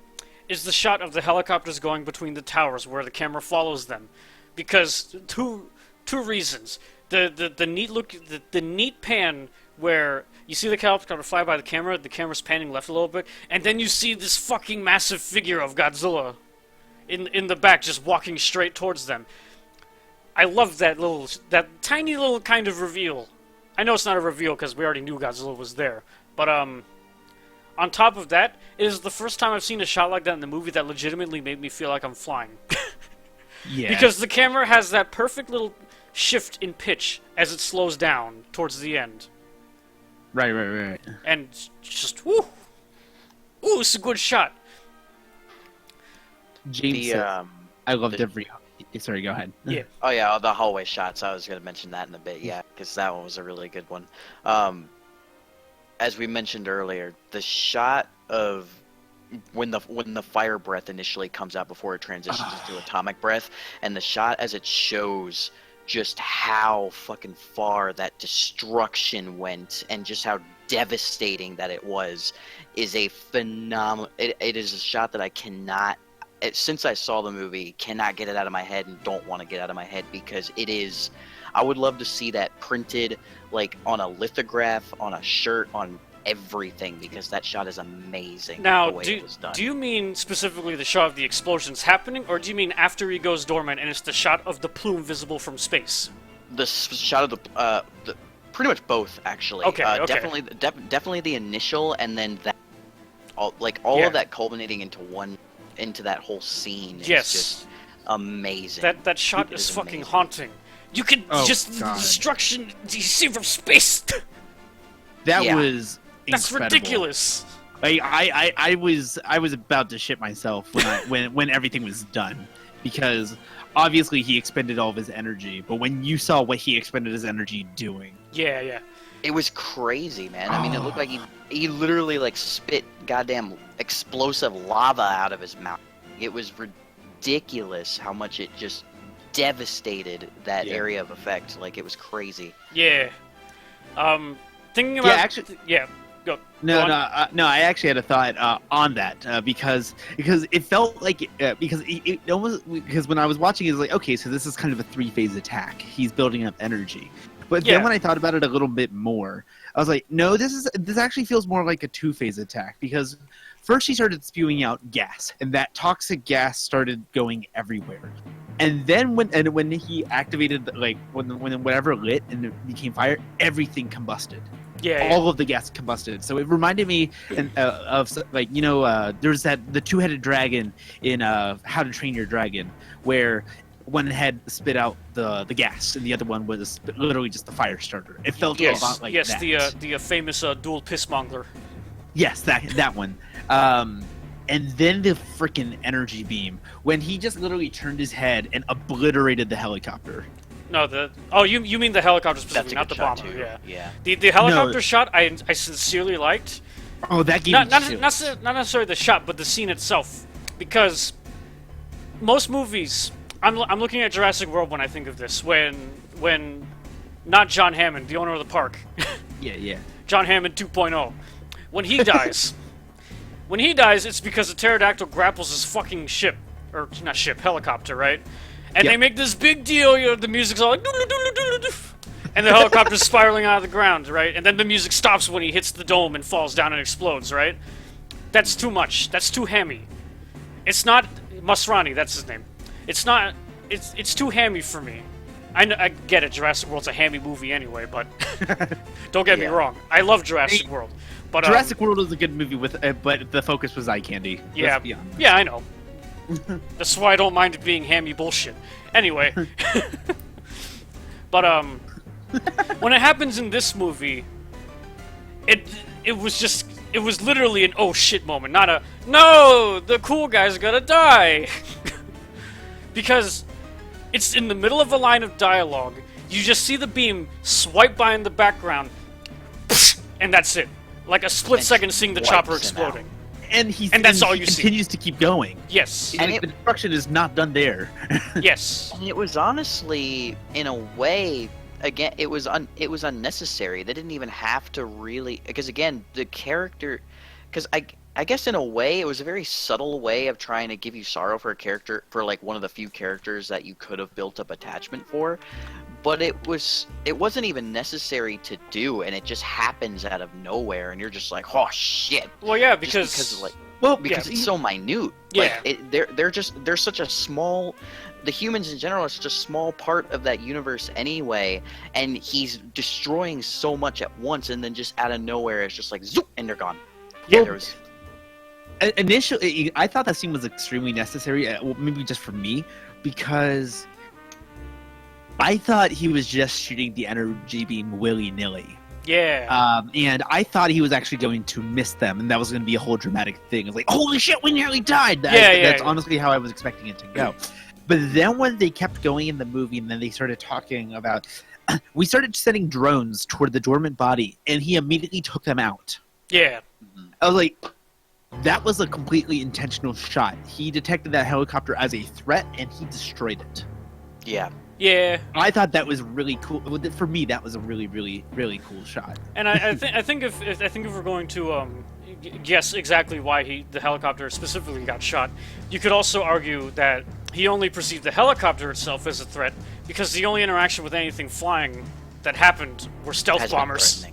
is the shot of the helicopters going between the towers where the camera follows them. Because two reasons. The neat look, the neat pan where you see the helicopter fly by the camera's panning left a little bit, and then you see this fucking massive figure of Godzilla in the back just walking straight towards them. I love that tiny little kind of reveal. I know it's not a reveal because we already knew Godzilla was there, but on top of that, it is the first time I've seen a shot like that in the movie that legitimately made me feel like I'm flying. Yeah. Because the camera has that perfect little shift in pitch as it slows down towards the end. Right. And just, woo! Ooh, it's a good shot. James said, I loved every... Sorry, go ahead. Yeah. Oh yeah, the hallway shots. I was gonna mention that in a bit. Yeah, because that one was a really good one. As we mentioned earlier, the shot of when the fire breath initially comes out before it transitions into atomic breath, and the shot as it shows just how fucking far that destruction went, and just how devastating that it was, is a phenomenal. It is a shot that I cannot. Since I saw the movie, cannot get it out of my head and don't want to get out of my head because it is. I would love to see that printed like on a lithograph, on a shirt, on everything because that shot is amazing. Now, the way it was done. do you mean specifically the shot of the explosions happening, or do you mean after he goes dormant and it's the shot of the plume visible from space? The shot of the pretty much both actually. Okay, okay. Definitely the initial, and then that all of that culminating into that whole scene is just amazing. That shot is fucking amazing. haunting. You can God. destruction you see from space. That Yeah. was That's incredible. ridiculous. I was about to shit myself when everything was done, because obviously he expended all of his energy, but when you saw what he expended his energy doing, Yeah. It was crazy, man. I mean, it looked like he literally like spit goddamn explosive lava out of his mouth. It was ridiculous how much it just devastated that area of effect. Like, it was crazy. Yeah. Thinking about go. No, Go on. no. I actually had a thought on that because it felt like because it almost, because when I was watching it was like, okay, so this is kind of a 3-phase attack. He's building up energy, but Yeah. then when I thought about it a little bit more, I was like, no, this actually feels more like a 2-phase attack, because first he started spewing out gas, and that toxic gas started going everywhere. And then when he activated, like when whatever lit and it became fire, everything combusted. Yeah. All of the gas combusted. So it reminded me of, like, there's the 2-headed dragon in How to Train Your Dragon, where one head spit out the gas and the other one was literally just the fire starter. It felt a lot like that. Yes, the famous dual pissmonger. Yes, that one. And then the freaking energy beam, when he just literally turned his head and obliterated the helicopter. No, you mean the helicopter specifically, not That's a the good shot, bomber. too. Yeah. Yeah. The helicopter shot I sincerely liked. Oh, that gave Not me not chills. not necessarily the shot, but the scene itself, because most movies. I'm looking at Jurassic World when I think of this. When not John Hammond, the owner of the park. Yeah. John Hammond 2.0. When he dies, it's because a pterodactyl grapples his fucking ship, or not ship, helicopter, right? And Yep. they make this big deal. The music's all like, and the helicopter's spiraling out of the ground, right? And then the music stops when he hits the dome and falls down and explodes, right? That's too much. That's too hammy. It's not Masrani. That's his name. It's not. It's too hammy for me. I get it. Jurassic World's a hammy movie anyway, but don't get me Yeah. wrong. I love Jurassic World, but Jurassic World was a good movie but the focus was eye candy. Yeah, Let's be honest. yeah, I know. That's why I don't mind it being hammy bullshit. Anyway, but When it happens in this movie, it was literally an oh shit moment, not a no, the cool guy's gonna die. Because it's in the middle of a line of dialogue. You just see the beam swipe by in the background, and that's it. Like a split second seeing the chopper exploding. And that's all he you see. continues to keep going. Yes. And The destruction is not done there. Yes. And it was honestly, in a way, again, it was unnecessary. They didn't even have to really, because again, the character, because I guess in a way it was a very subtle way of trying to give you sorrow for a character, for like one of the few characters that you could have built up attachment for, but it wasn't even necessary to do, and it just happens out of nowhere, and you're just like, oh shit. Well, yeah, Because like, because it's so minute. Yeah. Like, they're such a small. The humans in general are such a small part of that universe anyway, and he's destroying so much at once, and then just out of nowhere, it's just like zoop, and they're gone. Yeah. There was. Initially, I thought that scene was extremely necessary. Well, maybe just for me, because I thought he was just shooting the energy beam willy-nilly. Yeah. And I thought he was actually going to miss them, and that was going to be a whole dramatic thing. It's like, holy shit, we nearly died! That's honestly how I was expecting it to go. But then when they kept going in the movie, and then they started talking about... we started sending drones toward the dormant body, and he immediately took them out. Yeah. I was like... that was a completely intentional shot. He detected that helicopter as a threat, and he destroyed it. Yeah. Yeah. I thought that was really cool. For me, that was a really, really, really cool shot. And I think if we're going to guess exactly why the helicopter specifically got shot, you could also argue that he only perceived the helicopter itself as a threat because the only interaction with anything flying that happened were stealth bombers.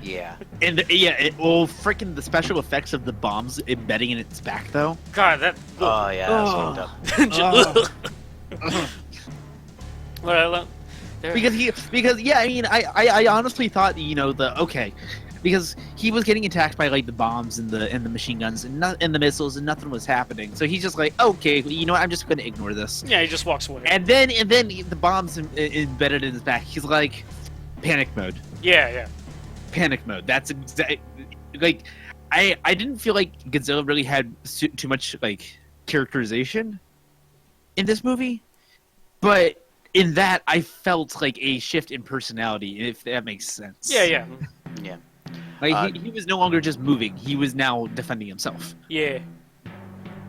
Yeah. And freaking the special effects of the bombs embedding in its back, though. God, that. Oh yeah, that's fucked up. Because I mean, I honestly thought, because he was getting attacked by like the bombs and the machine guns and the missiles, and nothing was happening. So he's just like, okay, I'm just going to ignore this. Yeah, he just walks away. And then the bombs embedded in his back. He's like, panic mode. Yeah. Panic mode. That's like, I didn't feel like Godzilla really had too much like characterization in this movie, but in that I felt like a shift in personality, if that makes sense. Yeah. Like he was no longer just moving; he was now defending himself. Yeah.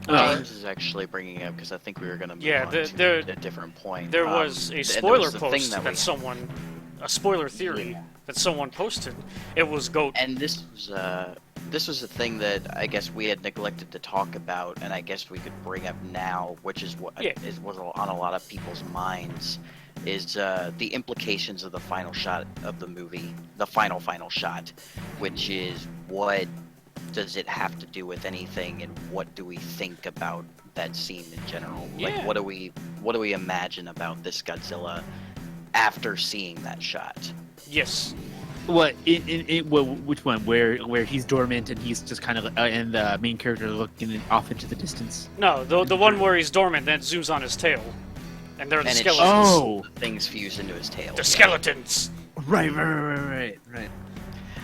James is actually bringing up, because I think we were going to move on to a different point. There was a spoiler post that someone, a spoiler theory that someone posted. It was GOAT. And this was a thing that I guess we had neglected to talk about, and I guess we could bring up now, which is what is on a lot of people's minds, is the implications of the final shot of the movie, the final shot, which is what does it have to do with anything, and what do we think about that scene in general? Yeah. Like, what do we imagine about this Godzilla after seeing that shot? Yes. What? Which one? Where he's dormant and he's just kind of and the main character looking off into the distance? No, the one where he's dormant, then it zooms on his tail, and they're the And skeletons. Things fused into his tail. The skeletons. Right.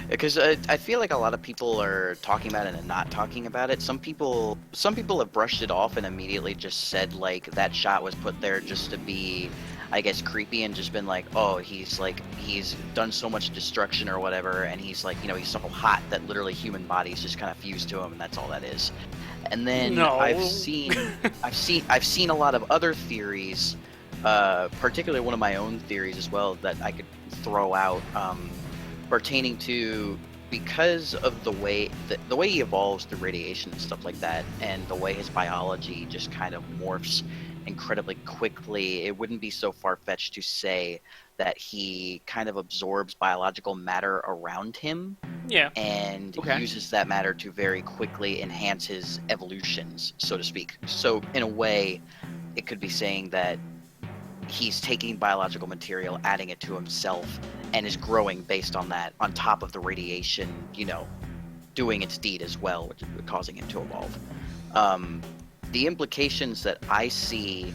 Because I feel like a lot of people are talking about it and not talking about it. Some people have brushed it off and immediately just said like that shot was put there just to be, I guess, creepy, and just been like, oh, he's done so much destruction or whatever, and he's like, he's so hot that literally human bodies just kind of fuse to him, and that's all that is. And then I've seen a lot of other theories, particularly one of my own theories as well that I could throw out, pertaining to, because of the way he evolves through radiation and stuff like that, and the way his biology just kind of morphs incredibly quickly, it wouldn't be so far-fetched to say that he kind of absorbs biological matter around him, and uses that matter to very quickly enhance his evolutions, so to speak. So in a way, it could be saying that he's taking biological material, adding it to himself, and is growing based on that, on top of the radiation, doing its deed as well, which is causing it to evolve. The implications that I see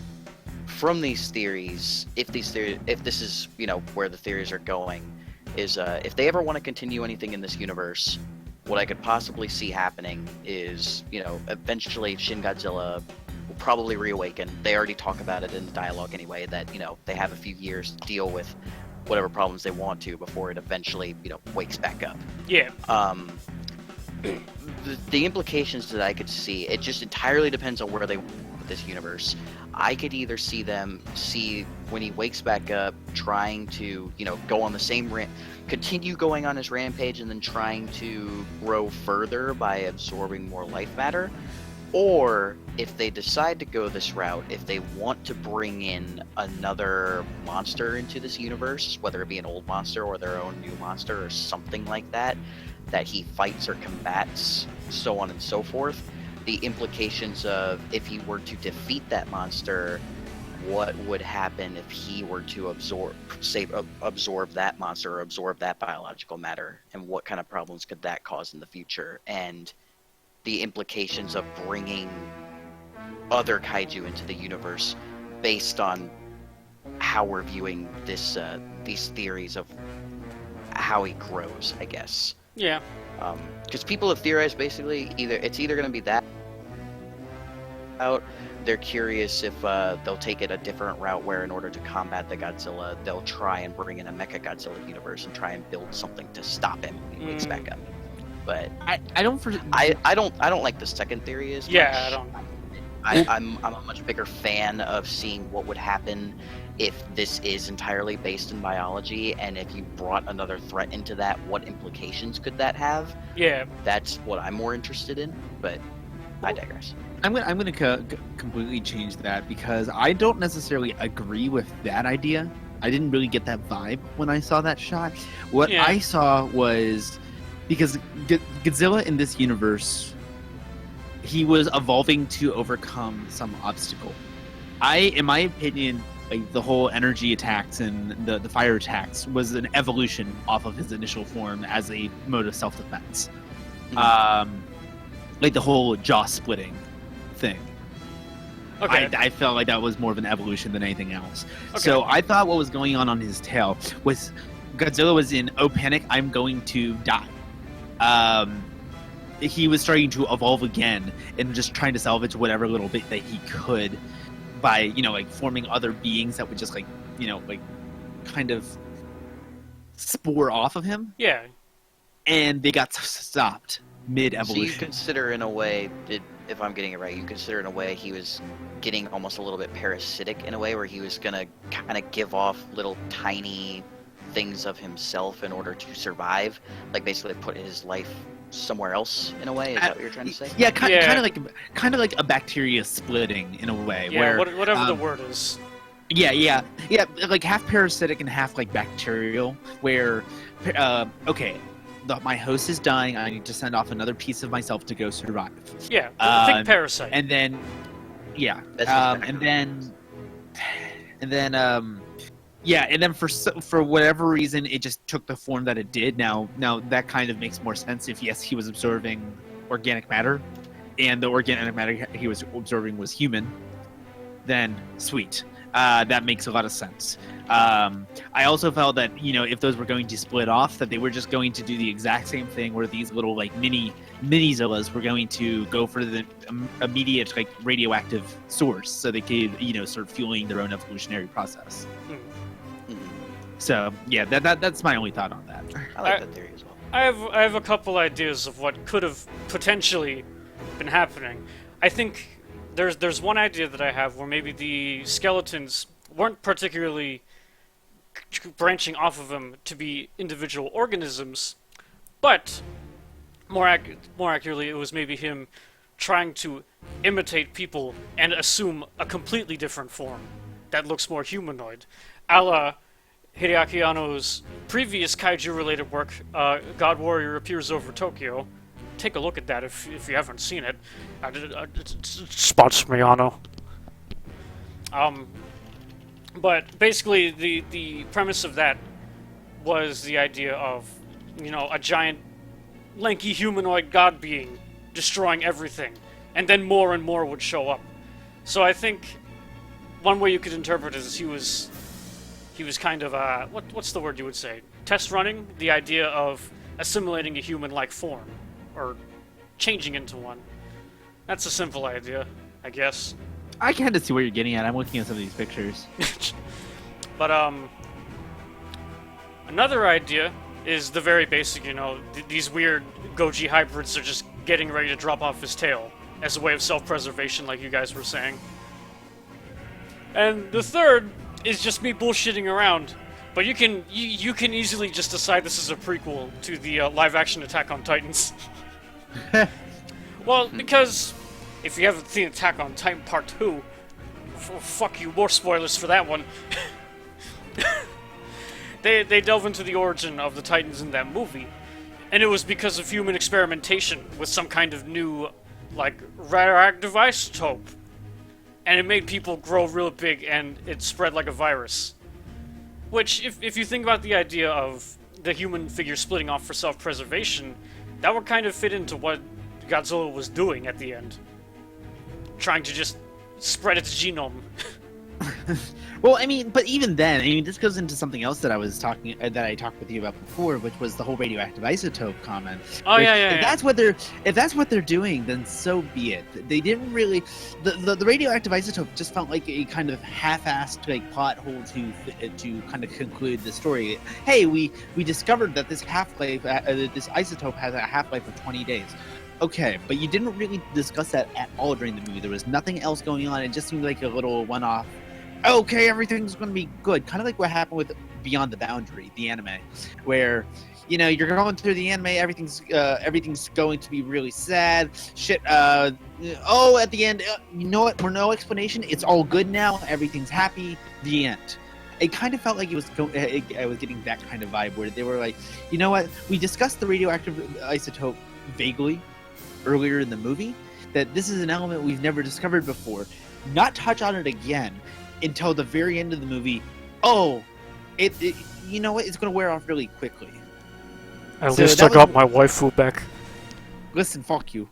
from these theories, if this is, where the theories are going, is if they ever want to continue anything in this universe, what I could possibly see happening is, eventually Shin Godzilla will probably reawaken. They already talk about it in the dialogue anyway, that, they have a few years to deal with whatever problems they want to before it eventually, wakes back up. Yeah. The implications that I could see, it just entirely depends on where they want with this universe. I could either see when he wakes back up, trying to, go on the same continue going on his rampage and then trying to grow further by absorbing more life matter. Or if they decide to go this route, if they want to bring in another monster into this universe, whether it be an old monster or their own new monster or something like that, that he fights or combats, so on and so forth, the implications of if he were to defeat that monster, what would happen if he were to absorb that monster or absorb that biological matter, and what kind of problems could that cause in the future, and the implications of bringing other kaiju into the universe based on how we're viewing these theories of how he grows, I guess. Yeah. Because people have theorized basically it's either going to be that out. They're curious if they'll take it a different route, where in order to combat the Godzilla, they'll try and bring in a Mecha Godzilla universe and try and build something to stop him when he wakes back up. But I don't like the second theory as much. Yeah, I don't. I'm a much bigger fan of seeing what would happen if this is entirely based in biology, and if you brought another threat into that, what implications could that have? Yeah. That's what I'm more interested in, but I digress. I'm gonna completely change that, because I don't necessarily agree with that idea. I didn't really get that vibe when I saw that shot. What I saw was, because Godzilla in this universe, he was evolving to overcome some obstacle. In my opinion, like the whole energy attacks and the fire attacks was an evolution off of his initial form as a mode of self-defense. Mm-hmm. Like the whole jaw splitting thing. Okay. I felt like that was more of an evolution than anything else. Okay. So I thought what was going on his tail was Godzilla was in, oh panic, I'm going to die. He was starting to evolve again and just trying to salvage whatever little bit that he could by, like forming other beings that would just kind of spore off of him. Yeah. And they got stopped mid-evolution. So you consider in a way, if I'm getting it right, you consider in a way he was getting almost a little bit parasitic in a way, where he was going to kind of give off little tiny things of himself in order to survive, like basically put his life somewhere else in a way. Is that what you're trying to say? Yeah, kind of like a bacteria splitting in a way. Yeah, where, whatever the word is. Yeah, like half parasitic and half like bacterial. Where, my host is dying. I need to send off another piece of myself to go survive. Yeah, think parasite. And then, and then for whatever reason, it just took the form that it did. Now that kind of makes more sense. If yes, he was absorbing organic matter, and the organic matter he was absorbing was human, then sweet. That makes a lot of sense. I also felt that, if those were going to split off, that they were just going to do the exact same thing, where these little like mini Zillas were going to go for the immediate like radioactive source, so they could start fueling their own evolutionary process. So yeah, that's my only thought on that. I like that theory as well. I have a couple ideas of what could have potentially been happening. I think there's one idea that I have where maybe the skeletons weren't particularly branching off of him to be individual organisms, but more accurately, it was maybe him trying to imitate people and assume a completely different form that looks more humanoid, a la Hideaki Anno's previous kaiju-related work, God Warrior Appears Over Tokyo. Take a look at that if you haven't seen it. Sponsor me, Anno. But basically, the premise of that was the idea of, a giant, lanky humanoid god being destroying everything, and then more and more would show up. So I think one way you could interpret it is he was kind of what's the word you would say? Test running the idea of assimilating a human-like form, or changing into one. That's a simple idea, I guess. I kind of see where you're getting at. I'm looking at some of these pictures. But another idea is the very basic, these weird Goji hybrids are just getting ready to drop off his tail as a way of self-preservation, like you guys were saying. And the third is just me bullshitting around, but you can easily just decide this is a prequel to the live-action Attack on Titans. Well, because if you haven't seen Attack on Titan Part 2, fuck you, more spoilers for that one. They delve into the origin of the Titans in that movie, and it was because of human experimentation with some kind of new, like, radioactive isotope. And it made people grow real big, and it spread like a virus. Which, if you think about the idea of the human figure splitting off for self-preservation, that would kind of fit into what Godzilla was doing at the end. Trying to just spread its genome. Well, I mean, but even then, I mean, this goes into something else that that I talked with you about before, which was the whole radioactive isotope comment. Oh yeah. If that's what they're doing, then so be it. They didn't really. The radioactive isotope just felt like a kind of half-assed like plot hole to kind of conclude the story. Hey, we discovered that this half-life, this isotope has a half-life of 20 days. Okay, but you didn't really discuss that at all during the movie. There was nothing else going on. It just seemed like a little one-off. Okay, everything's going to be good. Kind of like what happened with Beyond the Boundary, the anime, where, you're going through the anime, everything's going to be really sad. Shit, at the end, you know what? For no explanation, it's all good now. Everything's happy. The end. It kind of felt like I was getting that kind of vibe where they were like, you know what? We discussed the radioactive isotope vaguely earlier in the movie, that this is an element we've never discovered before. Not touch on it again until the very end of the movie. You know what? It's going to wear off really quickly. At least I got my waifu back. Listen, fuck you.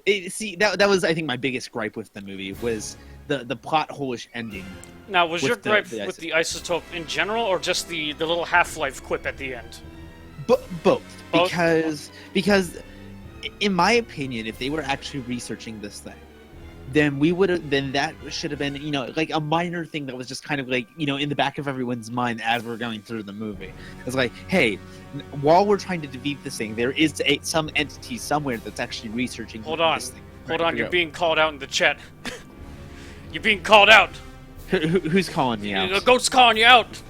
That was, I think, my biggest gripe with the movie, was the plot hole-ish ending. Now, was your gripe with the isotope in general, or just the little half-life quip at the end? Both. Because, in my opinion, if they were actually researching this thing, then that should have been, like a minor thing that was just kind of like, in the back of everyone's mind as we're going through the movie. It's like, hey, while we're trying to defeat this thing, there is some entity somewhere that's actually researching this thing. Hold on, you're being called out in the chat. You're being called out. Who's calling me out? The goat's calling you out.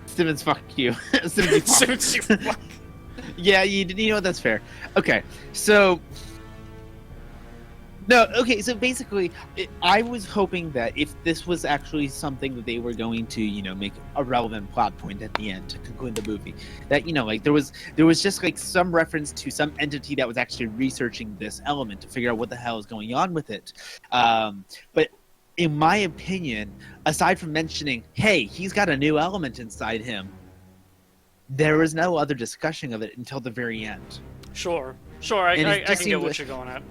Simmons, fuck you. Simmons, you fuck. Yeah, you know what? That's fair. Okay, so... No, okay, so basically, I was hoping that if this was actually something that they were going to, make a relevant plot point at the end to conclude the movie, that, like, there was just, like, some reference to some entity that was actually researching this element to figure out what the hell is going on with it. But in my opinion, aside from mentioning, hey, he's got a new element inside him, there was no other discussion of it until the very end. Sure, I can get what you're going at.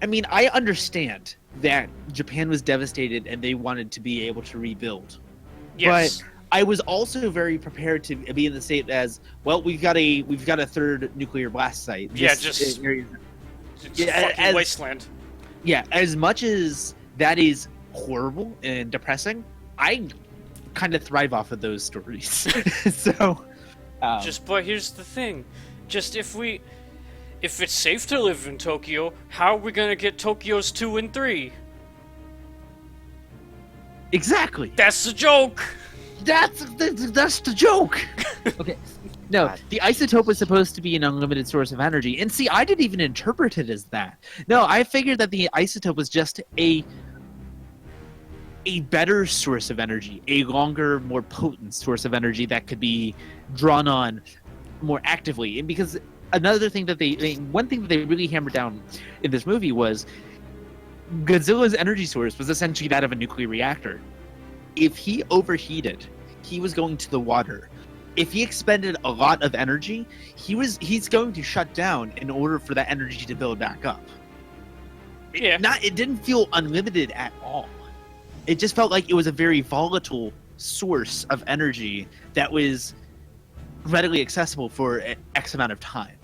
I mean, I understand that Japan was devastated and they wanted to be able to rebuild. Yes. But I was also very prepared to be in the state as, well, we've got a third nuclear blast site. Just fucking wasteland. Yeah, as much as that is horrible and depressing, I kind of thrive off of those stories. So, but here's the thing. If it's safe to live in Tokyo, how are we gonna get Tokyo's 2 and 3? Exactly. That's the joke. That's the joke. Okay. No, the isotope was supposed to be an unlimited source of energy, and see, I didn't even interpret it as that. No, I figured that the isotope was just a better source of energy, a longer, more potent source of energy that could be drawn on more actively, and because. One thing that they really hammered down in this movie was Godzilla's energy source was essentially that of a nuclear reactor. If he overheated, he was going to the water. If he expended a lot of energy, he's going to shut down in order for that energy to build back up. Yeah. It didn't feel unlimited at all. It just felt like it was a very volatile source of energy that was readily accessible for X amount of time.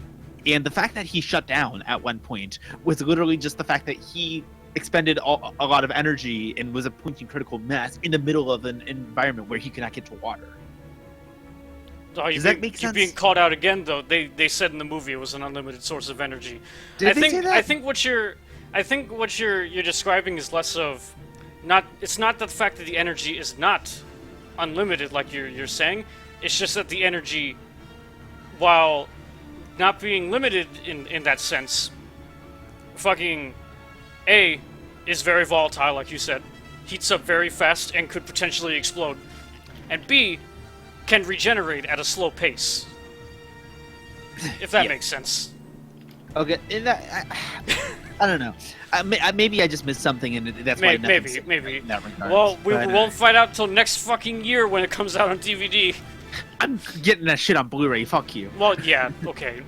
And the fact that he shut down at one point was literally just the fact that he expended a lot of energy and was a pointing critical mass in the middle of an environment where he could not get to water. Oh, Does that make sense? You're being called out again, though. They said in the movie it was an unlimited source of energy. Did they say that? I think what you're describing is less of not. It's not the fact that the energy is not unlimited, like you're saying. It's just that the energy, while not being limited in that sense, fucking A is very volatile, like you said, heats up very fast and could potentially explode, and B can regenerate at a slow pace. If that makes sense. Okay, I don't know. Maybe I just missed something, and that's why Maybe. in that regard. Well, we won't find out till next fucking year when it comes out on DVD. I'm getting that shit on Blu-ray. Fuck you. Well, yeah, okay.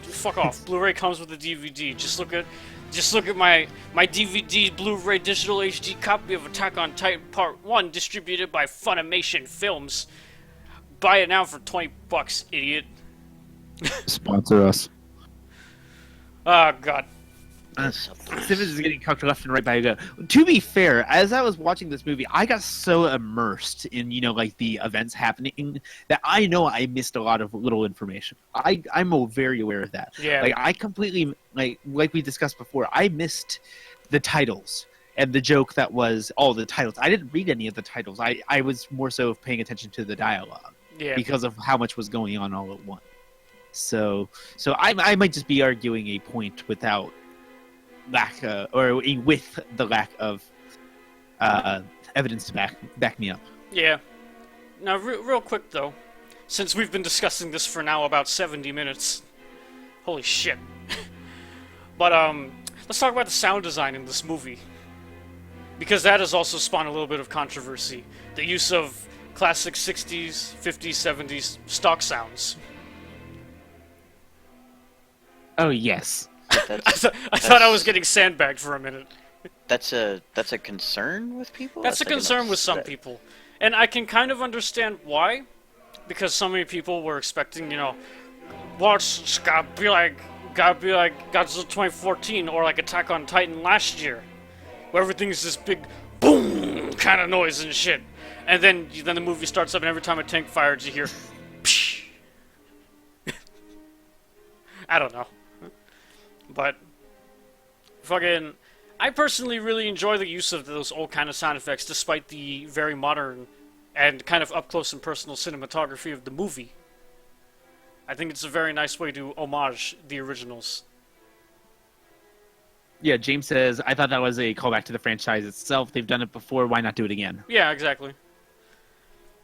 Fuck off. Blu-ray comes with a DVD. Just look at my DVD Blu-ray digital HD copy of Attack on Titan Part 1 distributed by Funimation Films. Buy it now for $20, idiot. Sponsor us. Oh god. Simmons is getting cocked left and right by a go. To be fair, as I was watching this movie, I got so immersed in, like the events happening that I know I missed a lot of little information. I'm very aware of that. Yeah. Like I completely like we discussed before, I missed the titles and the joke that was all the titles. I didn't read any of the titles. I was more so paying attention to the dialogue. Yeah. Because of how much was going on all at once. So I might just be arguing a point without with the lack of evidence to back me up. Yeah. Now, real quick though, since we've been discussing this for now about 70 minutes, holy shit. But let's talk about the sound design in this movie, because that has also spawned a little bit of controversy. The use of classic 60s, 50s, 70s stock sounds. Oh yes. I thought I was getting sandbagged for a minute. That's a concern with people? That's a like concern with some people. And I can kind of understand why. Because so many people were expecting, it's gotta be like Godzilla 2014 or like Attack on Titan last year, where everything's this big boom kind of noise and shit. And then the movie starts up, and every time a tank fires, you hear psh. I don't know. But fucking, I personally really enjoy the use of those old kind of sound effects, despite the very modern and kind of up close and personal cinematography of the movie. I think it's a very nice way to homage the originals. Yeah, James says, I thought that was a callback to the franchise itself. They've done it before. Why not do it again? Yeah, exactly.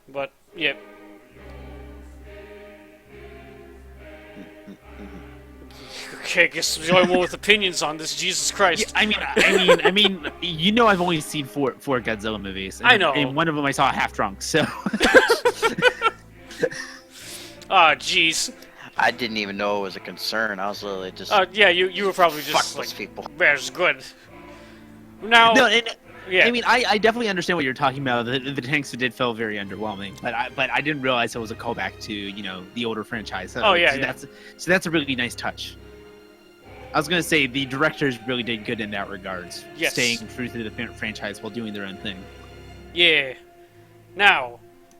But, yeah. Okay, guess the only one with opinions on this. Jesus Christ. Yeah, I mean, I've only seen four Godzilla movies. And, I know. And one of them I saw half drunk, so. Ah, jeez. I didn't even know it was a concern. I was literally just Yeah, you were probably just fuck those people. It's good. Now, No, and, yeah. I mean, I definitely understand what you're talking about. The tanks did feel very underwhelming, but I didn't realize it was a callback to the older franchise. So, Oh, yeah, so yeah. That's a really nice touch. I was gonna say the directors really did good in that regards, Yes. staying true to the franchise while doing their own thing. Yeah. Now,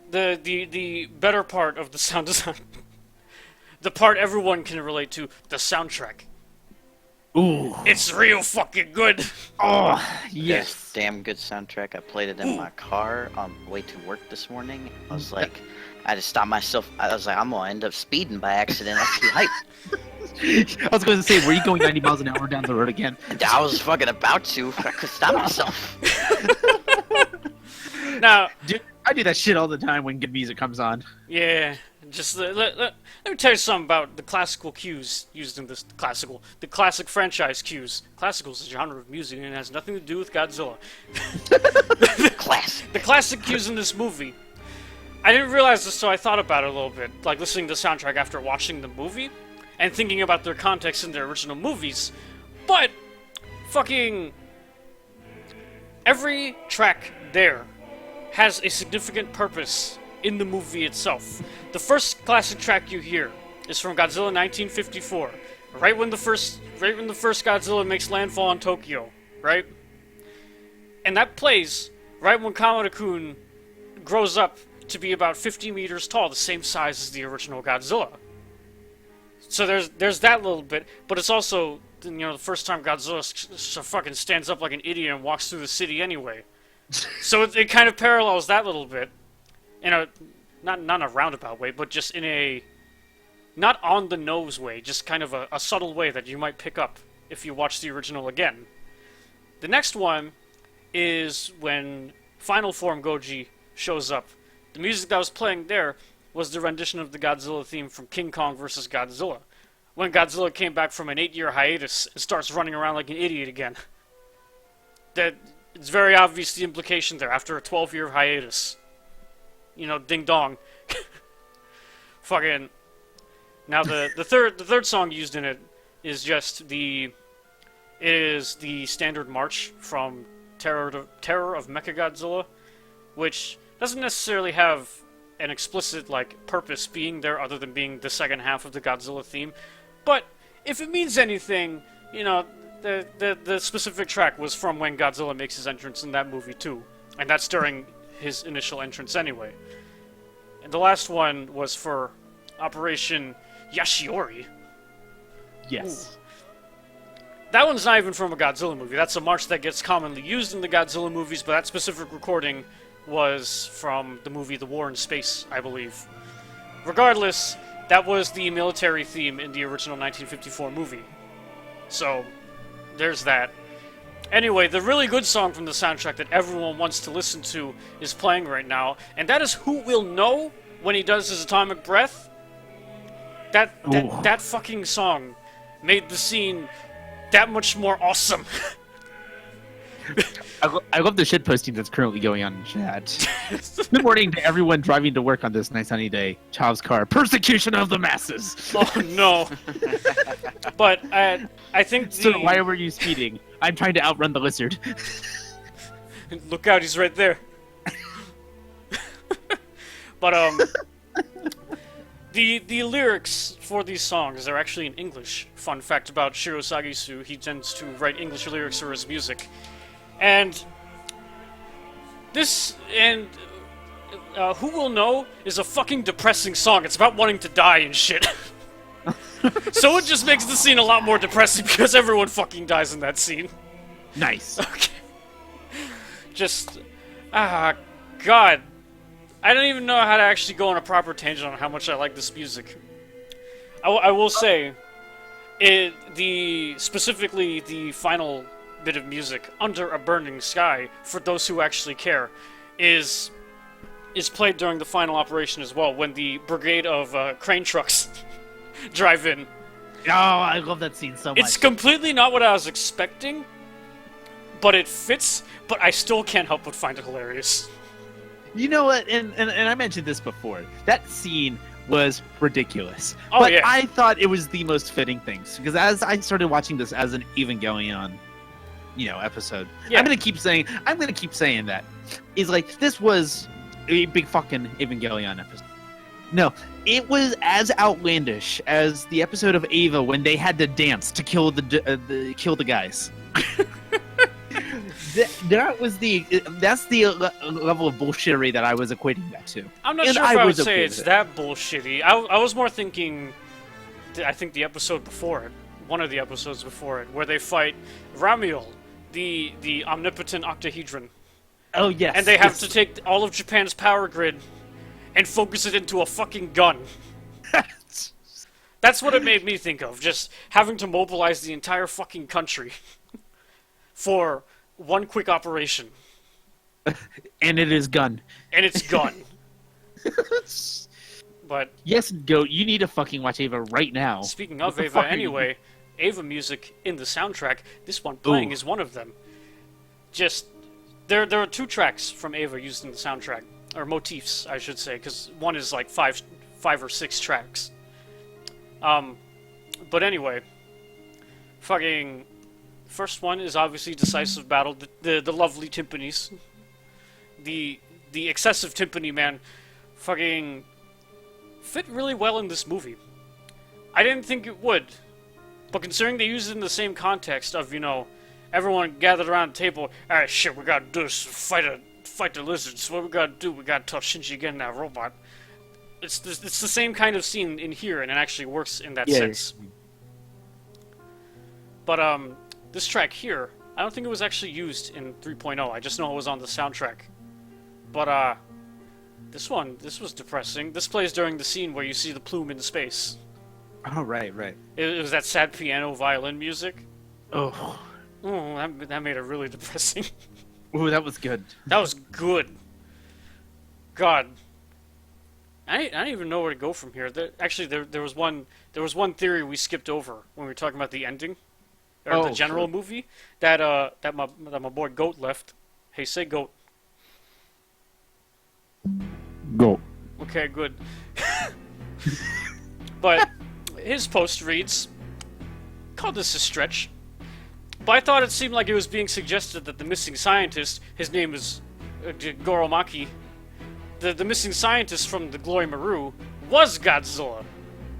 the better part of the sound design, the part everyone can relate to, the soundtrack. Ooh, It's real fucking good. oh Yes, yes. damn good soundtrack. I played it in my car on the way to work this morning. I was like, I just stopped myself. I was like, I'm gonna end up speeding by accident. That's too hype. I was going to say, were you going 90 miles an hour down the road again? And I was fucking about to. I could stop myself. Now, Dude, I do that shit all the time when good music comes on. yeah, just let me tell you something about the classical cues used in this the classic franchise cues. Classical is a genre of music and it has nothing to do with Godzilla. Classic. The classic cues in this movie. I didn't realize this, so I thought about it a little bit, like listening to the soundtrack after watching the movie and thinking about their context in their original movies. But fucking every track there has a significant purpose in the movie itself. The first classic track you hear is from Godzilla 1954, right when the first Godzilla makes landfall on Tokyo, right? And that plays right when Kamada-kun grows up to be about 50 meters tall, the same size as the original Godzilla. So there's that little bit, but it's also, you know, the first time Godzilla fucking stands up like an idiot and walks through the city anyway. So it kind of parallels that little bit, in a not in a roundabout way, but just in a not on the nose way, just kind of a subtle way that you might pick up if you watch the original again. The next one is when Final Form Goji shows up. The music that was playing there was the rendition of the Godzilla theme from King Kong vs. Godzilla, when Godzilla came back from an 8-year hiatus and starts running around like an idiot again. That it's very obvious the implication there after a 12-year hiatus. You know, ding dong. Fucking. Now the third song used in it is just the standard march from Terror of Mechagodzilla, which doesn't necessarily have an explicit like purpose being there other than being the second half of the Godzilla theme. But if it means anything, you know, the specific track was from when Godzilla makes his entrance in that movie too, and that's during his initial entrance anyway. And the last one was for Operation Yashiori. Yes. Ooh. That one's not even from a Godzilla movie. That's a march that gets commonly used in the Godzilla movies, but that specific recording was from the movie The War in Space, I believe. Regardless, that was the military theme in the original 1954 movie. So, there's that. Anyway, the really good song from the soundtrack that everyone wants to listen to is playing right now, and that is Who Will Know when he does his atomic breath. That fucking song made the scene that much more awesome. I love the shitposting that's currently going on in chat. Good morning to everyone driving to work on this nice sunny day. Chav's car. Persecution of the masses. Oh no. But I think Sir, why were you speeding? I'm trying to outrun the lizard. Look out, he's right there. But the lyrics for these songs are actually in English. Fun fact about Shiro Sagisu, he tends to write English lyrics for his music. And Who Will Know is a fucking depressing song. It's about wanting to die and shit. So it just makes the scene a lot more depressing because everyone fucking dies in that scene. Nice. Okay. Just, God. I don't even know how to actually go on a proper tangent on how much I like this music. I will say, specifically the final bit of music, Under a Burning Sky, for those who actually care, is played during the final operation as well, when the brigade of crane trucks drive in. Oh, I love that scene so much. It's completely not what I was expecting, but it fits, but I still can't help but find it hilarious. You know what? And I mentioned this before. That scene was ridiculous. Oh, but yeah. I thought it was the most fitting things. Because as I started watching this as an Evangelion, episode, yeah. I'm gonna keep saying that. Is like, this was a big fucking Evangelion episode. No, it was as outlandish as the episode of Eva when they had to dance to kill the guys. That's the level of bullshittery that I was equating that to. I'm not sure if I would say it's that bullshitty. I was more thinking, I think the episode before it, one of the episodes before it, where they fight Ramiel, the omnipotent octahedron. Oh, yes. And they have to take all of Japan's power grid and focus it into a fucking gun. That's what it made me think of, just having to mobilize the entire fucking country for one quick operation. And it is gun. And it's gun. But yes, Goat, you need to fucking watch Ava right now. Speaking of Ava anyway, Ava music in the soundtrack, this one playing is one of them. Just, there are 2 tracks from Ava used in the soundtrack. Or motifs, I should say, because one is like 5 or 6 tracks. But anyway, fucking First one is obviously Decisive Battle, the lovely timpanis. The excessive timpani, man, fucking fit really well in this movie. I didn't think it would, but considering they used it in the same context of, everyone gathered around the table, alright, shit, we gotta do this, fight the lizards, what we gotta do, we gotta tell Shinji again, that robot. It's the same kind of scene in here, and it actually works in that sense. But, this track here, I don't think it was actually used in 3.0, I just know it was on the soundtrack. But, this was depressing. This plays during the scene where you see the plume in space. Oh, right. It was that sad piano violin music. Oh, that made it really depressing. oh, that was good. That was good. God, I don't even know where to go from here. There was one theory we skipped over when we were talking about the ending, or the general movie that my boy Goat left. Hey, say Goat. Go. Okay, good. But his post reads, call this a stretch, but I thought it seemed like it was being suggested that the missing scientist, his name is Goromaki, the missing scientist from the Glory Maru, was Godzilla.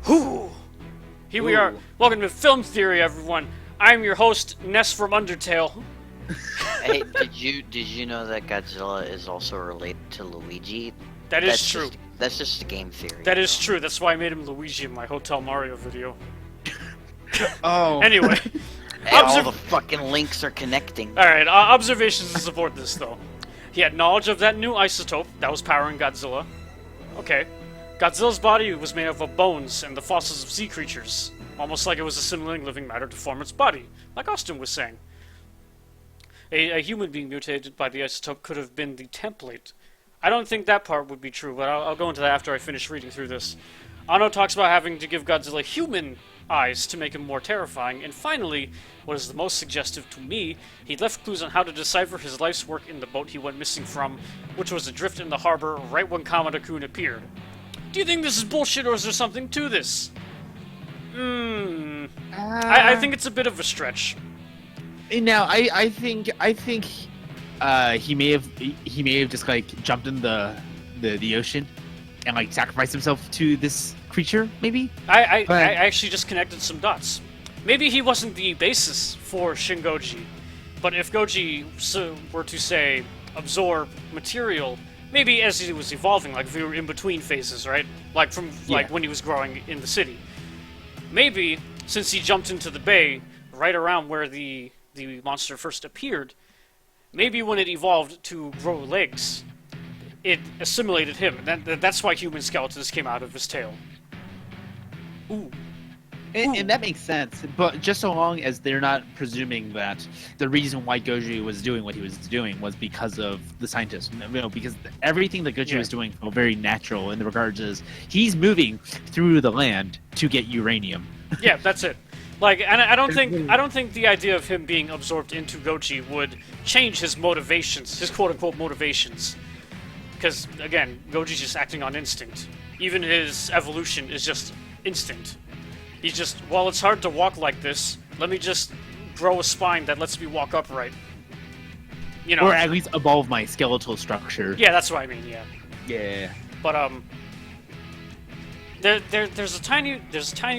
Whoo! Here we are. Welcome to Film Theory, everyone. I'm your host, Ness from Undertale. Hey, did you know that Godzilla is also related to Luigi? That's true. That's just a game theory. That is true. That's why I made him Luigi in my Hotel Mario video. Oh. Anyway. Hey, all the fucking links are connecting. Alright, observations to support this, though. He had knowledge of that new isotope that was powering Godzilla. Okay. Godzilla's body was made up of bones and the fossils of sea creatures. Almost like it was assimilating living matter to form its body, like Austin was saying. A human being mutated by the isotope could have been the template. I don't think that part would be true, but I'll go into that after I finish reading through this. Anno talks about having to give Godzilla human eyes to make him more terrifying, and finally, what is the most suggestive to me, he left clues on how to decipher his life's work in the boat he went missing from, which was adrift in the harbor right when Kamada-kun appeared. Do you think this is bullshit, or is there something to this? I think it's a bit of a stretch. Now, I think he may have just like jumped in the ocean and like sacrificed himself to this creature, maybe. I actually just connected some dots. Maybe he wasn't the basis for Shin Goji, but if Goji were to say absorb material, maybe as he was evolving, like if we were in between phases, right? Like like when he was growing in the city. Maybe since he jumped into the bay right around where the monster first appeared, maybe when it evolved to grow legs, it assimilated him. That's why human skeletons came out of his tail. Ooh. And that makes sense, but just so long as they're not presuming that the reason why Goji was doing what he was doing was because of the scientist. Because everything that Goji was doing felt very natural in the regards is he's moving through the land to get uranium. Yeah, that's it. Like, and I don't think the idea of him being absorbed into Goji would change his motivations, his quote-unquote motivations. Because, again, Goji's just acting on instinct. Even his evolution is just instinct. He's just, well, it's hard to walk like this, let me just grow a spine that lets me walk upright. You know. Or at least evolve my skeletal structure. Yeah, that's what I mean, yeah. Yeah. But, there's a tiny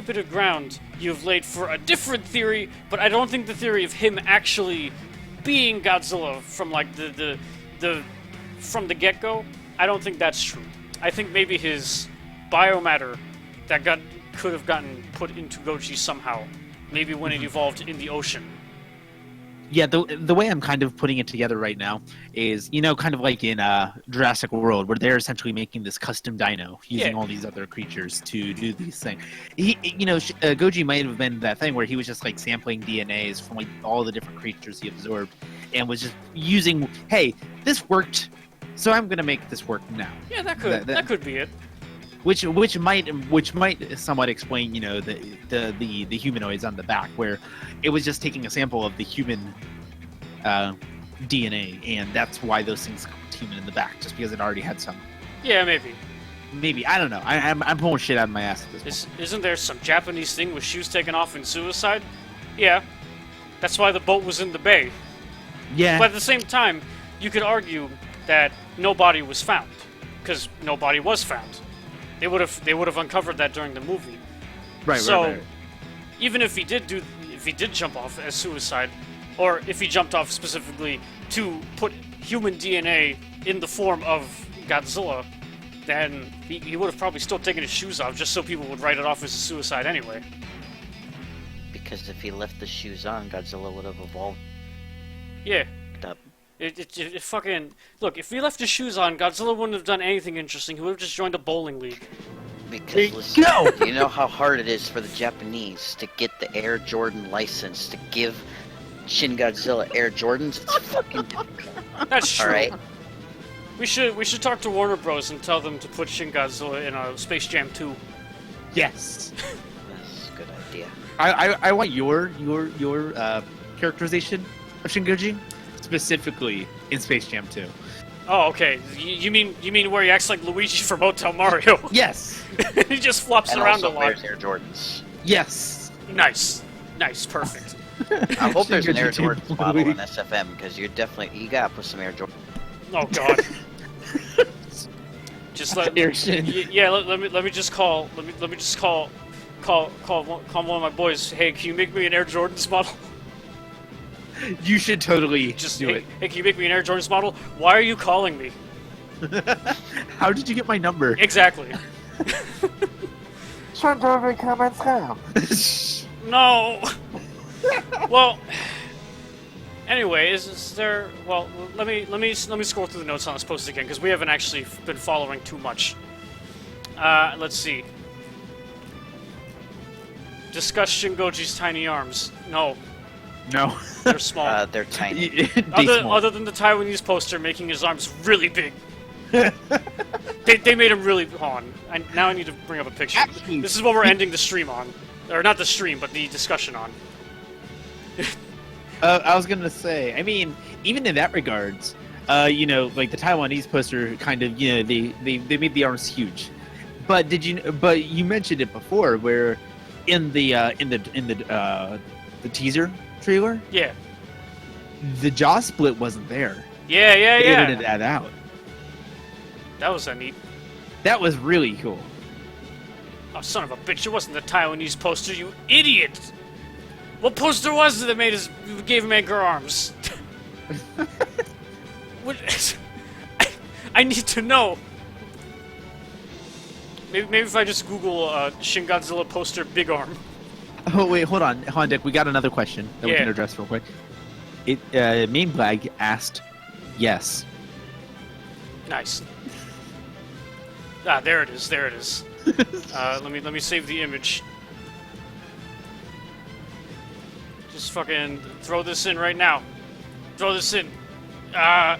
bit of ground you've laid for a different theory, but I don't think the theory of him actually being Godzilla from like from the get-go, I don't think that's true. I think maybe his biomatter that could have gotten put into Goji somehow, maybe when it evolved in the ocean. Yeah, the way I'm kind of putting it together right now is, kind of like in Jurassic World, where they're essentially making this custom dino using all these other creatures to do these things. Goji might have been that thing where he was just like sampling DNAs from like all the different creatures he absorbed, and was just using, hey, this worked, so I'm gonna make this work now. Yeah, that could be it. Which might somewhat explain, the humanoids on the back, where it was just taking a sample of the human DNA, and that's why those things looked human in the back, just because it already had some. Yeah, maybe. Maybe, I don't know. I'm pulling shit out of my ass at this point. Isn't there some Japanese thing with shoes taken off in Suicide? Yeah. That's why the boat was in the bay. Yeah. But at the same time, you could argue that no body was found, because no body was found. They would have uncovered that during the movie. right, So, right. even if he did jump off as suicide, or if he jumped off specifically to put human DNA in the form of Godzilla, then he would have probably still taken his shoes off just so people would write it off as a suicide anyway. Because if he left the shoes on, Godzilla would have evolved Yeah. up. It fucking... Look, if he left his shoes on, Godzilla wouldn't have done anything interesting. He would have just joined a bowling league. Because listen, do you know how hard it is for the Japanese to get the Air Jordan license to give Shin Godzilla Air Jordans? It's fucking difficult. That's true. Alright? We should talk to Warner Bros. And tell them to put Shin Godzilla in Space Jam 2. Yes. That's a good idea. I want your characterization of Shingoji specifically in Space Jam 2. Oh, okay. You mean where he acts like Luigi from Hotel Mario? Yes. He just flops And around a also lot. wears Air Jordans. Yes. Nice, perfect. I hope there's an Air Shingoji Jordans model in Blue. SFM because you gotta put some Air Jordans. Oh God. Just let Air Shin. yeah. Let me just call one of my boys. Hey, can you make me an Air Jordans model? You should totally Just do hey, it. hey, can you make me an Air Jordans model? Why are you calling me? How did you get my number? Exactly. No. Well. Anyway, is there? Well, let me scroll through the notes on this post again because we haven't actually been following too much. Let's see. Discuss Shingoji's tiny arms. No, No. they're small. They're tiny. Other than the Taiwanese poster making his arms really big. They made him really... Hold on. Now I need to bring up a picture. Actually- This is what we're ending the stream on. Or not the stream, but the discussion on. I was gonna say, I mean, even in that regards, like the Taiwanese poster kind of, they made the arms huge. But you mentioned it before, where in the teaser trailer, Yeah. the jaw split wasn't there. Yeah. They edited that out. That was a neat... That was really cool. Oh, son of a bitch, it wasn't the Taiwanese poster, you idiot! What poster was it that gave him Edgar arms? What? I need to know. Maybe if I just Google Shin Godzilla poster big arm. Oh wait, hold on, Dick. We got another question that we Yeah. can address real quick. Main Blag asked, yes. Nice. Ah, there it is. Let me save the image. Just fucking throw this in right now. Throw this in. I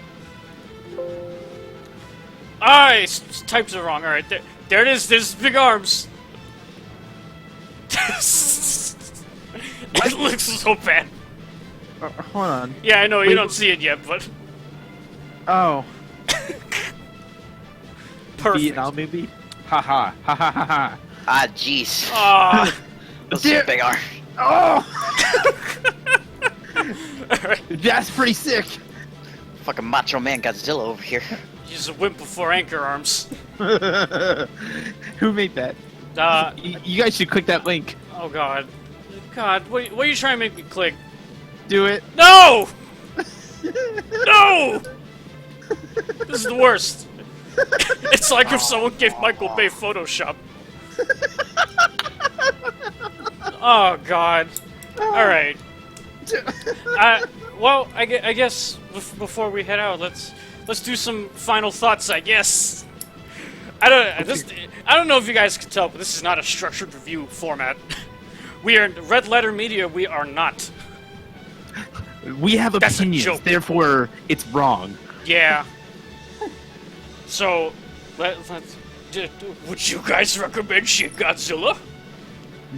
typed it wrong. All right, there it is. There's big arms. It looks so bad. Hold on. Yeah, I know you Wait, don't see it yet, but Oh, perfect. Vietnam movie. Ha ha ha ha ha ha. Ah, jeez. Ah. Those are big arms. Oh, Alright, that's pretty sick. Fucking Macho Man Godzilla over here. use a wimp before anchor arms. Who made that? You guys should click that link. Oh god. God, what are you trying to make me click? Do it. No! No! This is the worst. It's like if someone gave Michael Bay Photoshop. Oh god. Alright. Well, I guess before we head out, let's do some final thoughts, I guess. I don't know if you guys can tell, but this is not a structured review format. We are Red Letter Media. We are not. We have That's a opinions, joke. therefore it's wrong. Yeah. So, would you guys recommend Shin Godzilla?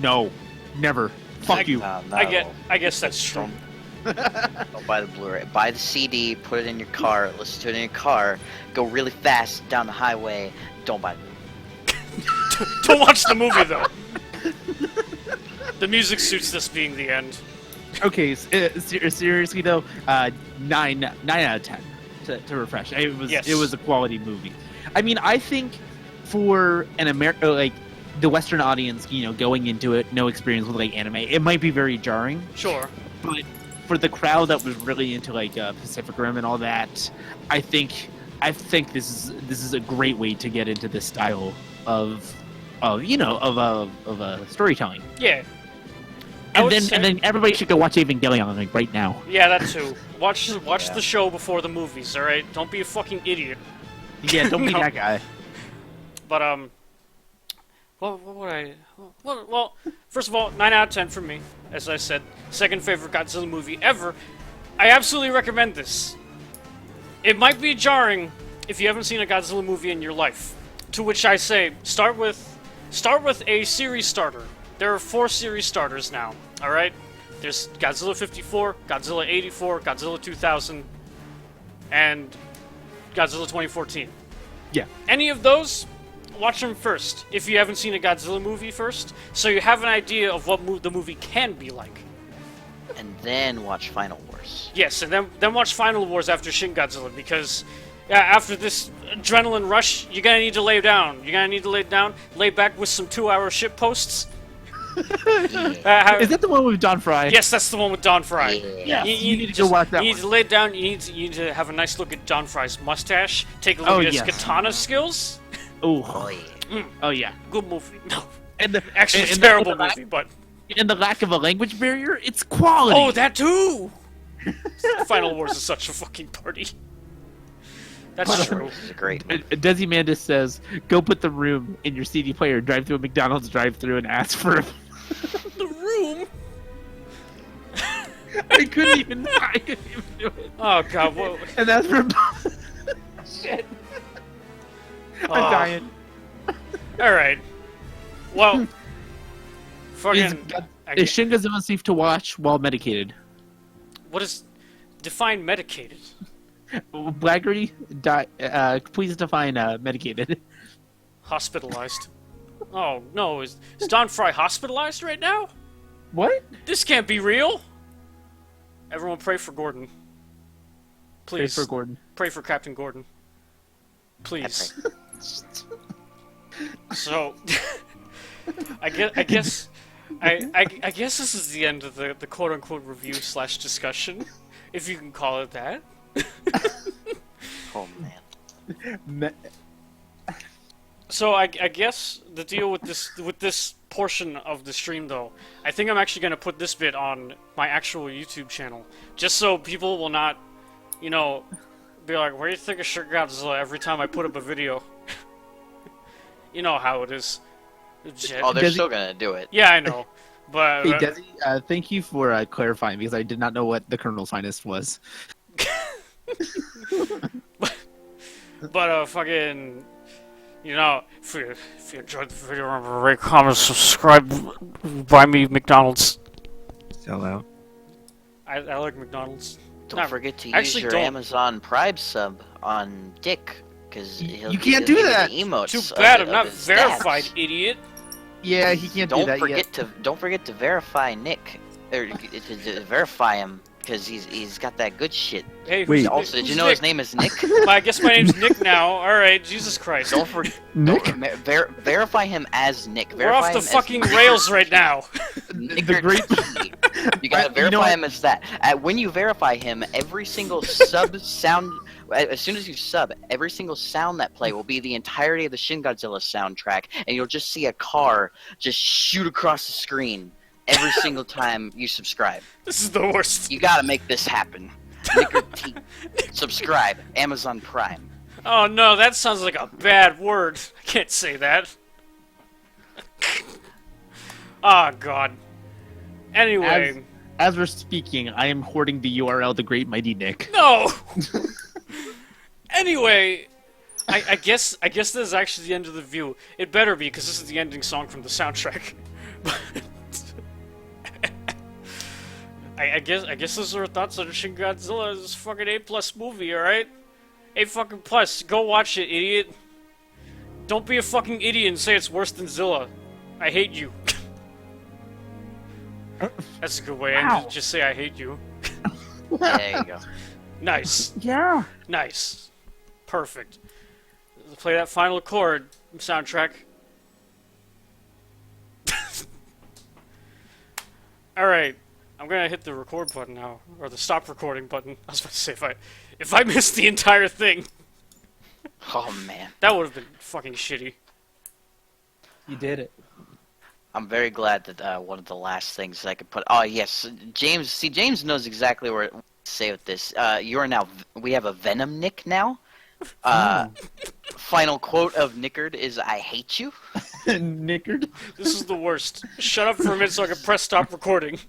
No, never. Fuck you. No. I guess that's true. Don't buy the Blu-ray. Buy the CD, put it in your car, listen to it in your car, go really fast down the highway. Don't buy it. Don't watch the movie though. The music suits this being the end. Okay, seriously though, 9 out of 10 to refresh. Yes. It was a quality movie. I mean, I think for an like the Western audience, going into it, no experience with like anime, it might be very jarring. Sure. But for the crowd that was really into like Pacific Rim and all that, I think this is a great way to get into this style of storytelling. Yeah. And then everybody should go watch Evangelion like right now. Yeah, that too. Watch the show before the movies, alright? Don't be a fucking idiot. Yeah, don't be No. that guy. But, what would I... Well, first of all, 9 out of 10 for me, as I said. Second favorite Godzilla movie ever. I absolutely recommend this. It might be jarring if you haven't seen a Godzilla movie in your life. To which I say, start with a series starter. There are 4 series starters now, alright? There's Godzilla 54, Godzilla 84, Godzilla 2000, and Godzilla 2014. Yeah. Any of those, watch them first, if you haven't seen a Godzilla movie first, so you have an idea of what the movie can be like. And then watch Final Wars. Yes, and then watch Final Wars after Shin Godzilla, because after this adrenaline rush, you're gonna need to lay down. You're gonna need to lay down, lay back with some 2-hour shit posts. Is that the one with Don Fry? Yes, that's the one with Don Fry. Yeah. You need to go watch that You need one. to lay down. You need to have a nice look at Don Fry's mustache. Take a look at his katana skills. Oh Oh, yeah. oh yeah. Good movie. No, And the actually, and it's a the- terrible and the lack- movie, but And the lack of a language barrier, it's quality. oh, that too. Final Wars is such a fucking party. That's true. This is great. Desi Mandis says, "Go put the room in your CD player, drive through a McDonald's drive-through, and ask for." The room. I couldn't even do it. Oh god. What? And that's for shit. I'm dying. All right. Well, Is, fucking. is Shin Godzilla safe to watch while medicated? What is define medicated? Blackery, please define medicated. Hospitalized. Oh no, is Don Fry hospitalized right now? What? This can't be real. Everyone pray for Gordon. Please. Pray for Gordon. Pray for Captain Gordon. Please. So, I guess this is the end of the quote unquote review / discussion, if you can call it that. Oh man. So I guess the deal with this portion of the stream, though, I think I'm actually gonna put this bit on my actual YouTube channel, just so people will not, be like, "What do you think of Shin Godzilla?" every time I put up a video. You know how it is. Oh, they're still gonna do it. Yeah, I know, but Hey, Desi, thank you for clarifying because I did not know what the Colonel's Finest was. but fucking. If you enjoyed the video, remember to rate, comment, subscribe, buy me McDonald's. Sell out. I like McDonald's. Don't Nah, forget to use actually your don't. Amazon Prime sub on Dick, because You can't do that. Emotes Too bad of I'm not his verified, stats. idiot. Yeah, he can't do that yet. Don't forget to verify Nick, or to verify him, because he's got that good shit. Hey, Wait. who's, Also, did who's you know Nick? his name is Nick? Well, I guess my name's Nick now. Alright, Jesus Christ. Don't forget. Nick? Verify him as Nick. We're Verify off the him as fucking Nick. rails right now. Nick The or great- Nicky. You gotta You know verify what? him as that. When you verify him, every single sub sound, as soon as you sub, every single sound that play will be the entirety of the Shin Godzilla soundtrack, and you'll just see a car just shoot across the screen every single time you subscribe. This is the worst. You gotta make this happen. Nick or T. Subscribe. Amazon Prime. Oh no, that sounds like a bad word. I can't say that. Oh god. Anyway. As we're speaking, I am hoarding the URL, the Great Mighty Nick. No! Anyway, I guess this is actually the end of the view. It better be, because this is the ending song from the soundtrack. I guess those are our thoughts on Shin Godzilla. This fucking A+ movie, alright? A fucking plus. Go watch it, idiot. Don't be a fucking idiot and say it's worse than Zilla. I hate you. That's a good way. Wow. And just say I hate you. There you go. Nice. Yeah. Nice. Perfect. Let's play that final chord soundtrack. Alright. I'm gonna hit the record button now. Or the stop recording button. I was about to say if I missed the entire thing, Oh man, that would have been fucking shitty. You did it. I'm very glad that one of the last things I could put. Oh yes, James. See, James knows exactly what to say with this. You are now. We have a Venom Nick now. Final quote of Nickard is "I hate you." Knickered. This is the worst. Shut up for a minute so I can press stop recording.